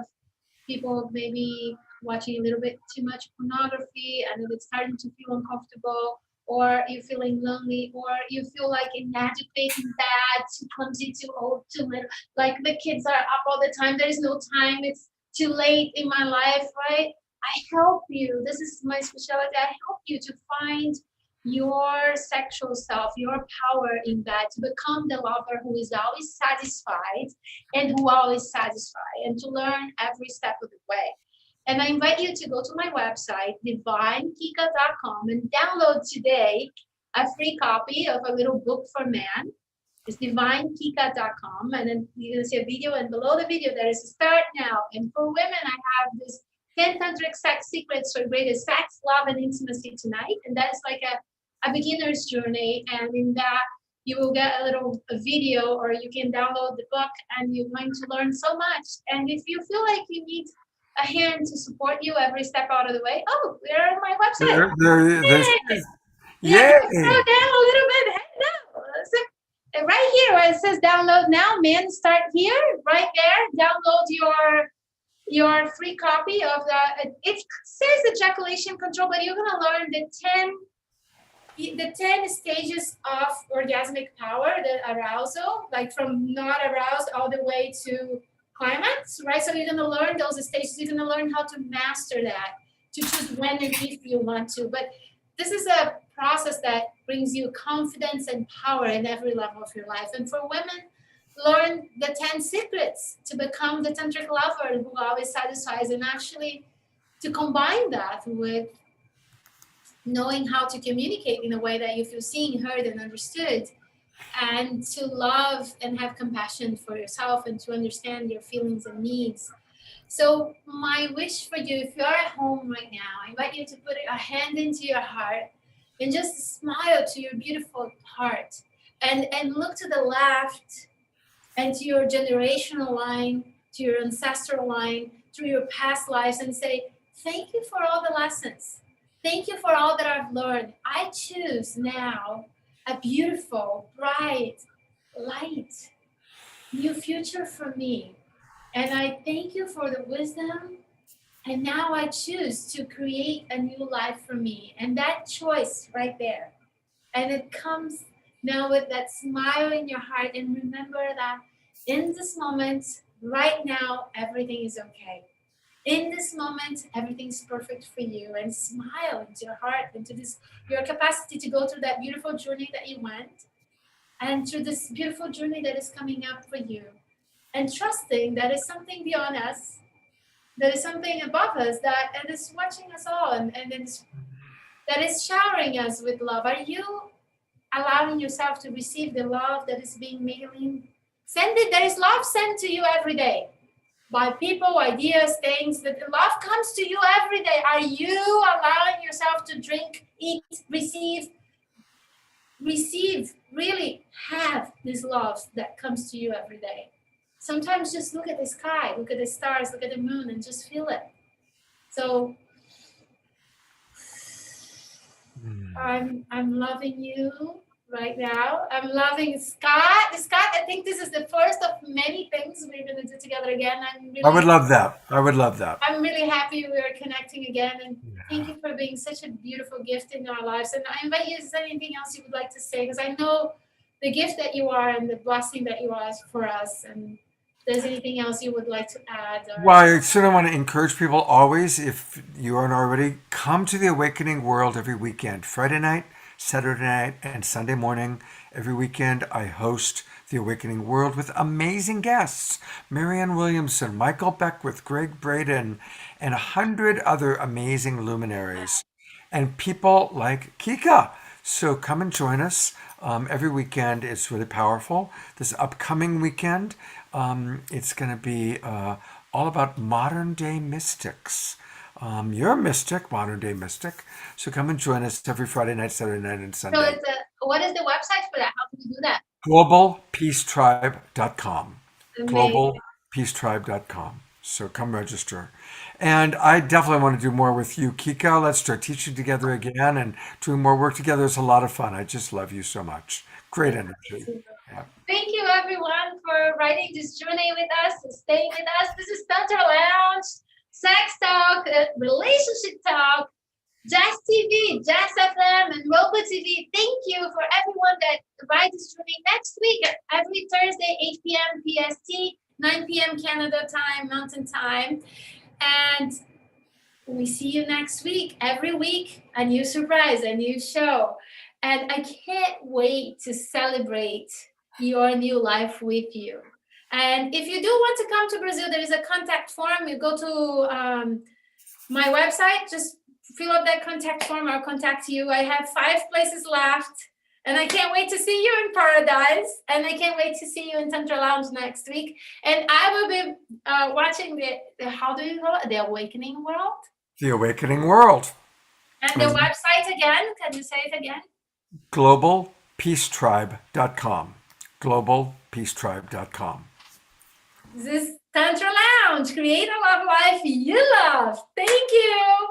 people maybe watching a little bit too much pornography and it's starting to feel uncomfortable, or you're feeling lonely, or you feel like inadequate and bad, too clumsy, too old, too little, like the kids are up all the time, there's no time, it's too late in my life, right? I help you. This is my specialty. I help you to find your sexual self, your power in that, to become the lover who is always satisfied and who always satisfy, and to learn every step of the way. And I invite you to go to my website, divinekika.com, and download today a free copy of a little book for men. It's divinekika.com, and then you're gonna see a video, and below the video there is a start now. And for women, I have this 10 tantric sex secrets for greater sex, love, and intimacy tonight. And that's like a beginner's journey. And in that, you will get a little video, or you can download the book, and you're going to learn so much. And if you feel like you need a hand to support you every step out of the way, oh, we're on my website. There she Yay! is. Yeah, Yay! scroll down a little bit. Hey, no. So, right here where it says download now, men, start here, right there. Download your free copy of it says ejaculation control, but you're gonna learn the 10 stages of orgasmic power, the arousal, like from not aroused all the way to climax, right? So you're gonna learn those stages. You're gonna learn how to master that, to choose when and if you want to. But this is a process that brings you confidence and power in every level of your life. And for women, learn the 10 secrets to become the tantric lover who always satisfies, and actually to combine that with knowing how to communicate in a way that you feel seen, heard, and understood, and to love and have compassion for yourself, and to understand your feelings and needs. So my wish for you, if you're at home right now, I invite you to put a hand into your heart and just smile to your beautiful heart, and look to the left and to your generational line, to your ancestral line, to your past lives, and say, thank you for all the lessons. Thank you for all that I've learned. I choose now a beautiful, bright, light, new future for me. And I thank you for the wisdom. And now I choose to create a new life for me. And that choice right there. And it comes now with that smile in your heart. And remember that in this moment, right now, everything is okay. In this moment, everything's perfect for you. And smile into your heart, into this, your capacity to go through that beautiful journey that you went, and through this beautiful journey that is coming up for you. And trusting that is something beyond us, that is something above us, that and is watching us all, and that is showering us with love. Are you allowing yourself to receive the love that is being mailing? Send it. There is love sent to you every day by people, ideas, things. That love comes to you every day. Are you allowing yourself to drink, eat, receive, really have this love that comes to you every day? Sometimes just look at the sky, look at the stars, look at the moon, and just feel it. So I'm loving you right now. I'm loving Scott. Scott, I think this is the first of many things we're gonna do together again. I would love that. I would love that. I'm really happy we are connecting again, and thank you for being such a beautiful gift in our lives. And I invite you, is there anything else you would like to say? Because I know the gift that you are and the blessing that you are for us. And if there's anything else you would like to add? Well, I certainly want to encourage people always, if you aren't already, come to the Awakening World every weekend. Friday night, Saturday night, and Sunday morning. Every weekend, I host the Awakening World with amazing guests. Marianne Williamson, Michael Beckwith, Greg Braden, and 100 other amazing luminaries. And people like Kika. So come and join us. every weekend. It's really powerful. This upcoming weekend, it's going to be all about modern day mystics. You're a mystic, modern day mystic. So come and join us every Friday night, Saturday night, and So Sunday. what is the website for that? How can we do that? Globalpeacetribe.com. Amazing. Globalpeacetribe.com. So come register. And I definitely want to do more with you, Kika. Let's start teaching together again and doing more work together. It's a lot of fun. I just love you so much. Great energy. Yeah. Thank you, everyone, for riding this journey with us, staying with us. This is Tantric Lounge, sex talk, relationship talk, Jazz TV, Jazz FM, and Roku TV. Thank you for everyone that rides this journey next week, every Thursday, 8 p.m. PST, 9 p.m. Canada time, Mountain Time. And we see you next week. Every week, a new surprise, a new show. And I can't wait to celebrate your new life with you. And if you do want to come to Brazil, there is a contact form. You go to my website, just fill out that contact form. I'll contact you. I have 5 places left. And I can't wait to see you in paradise. And I can't wait to see you in Tantric Lounge next week. And I will be watching the how do you call it? The Awakening World. The Awakening World. And the website again, can you say it again? Globalpeacetribe.com. Globalpeacetribe.com. This is Tantric Lounge. Create a love life you love. Thank you.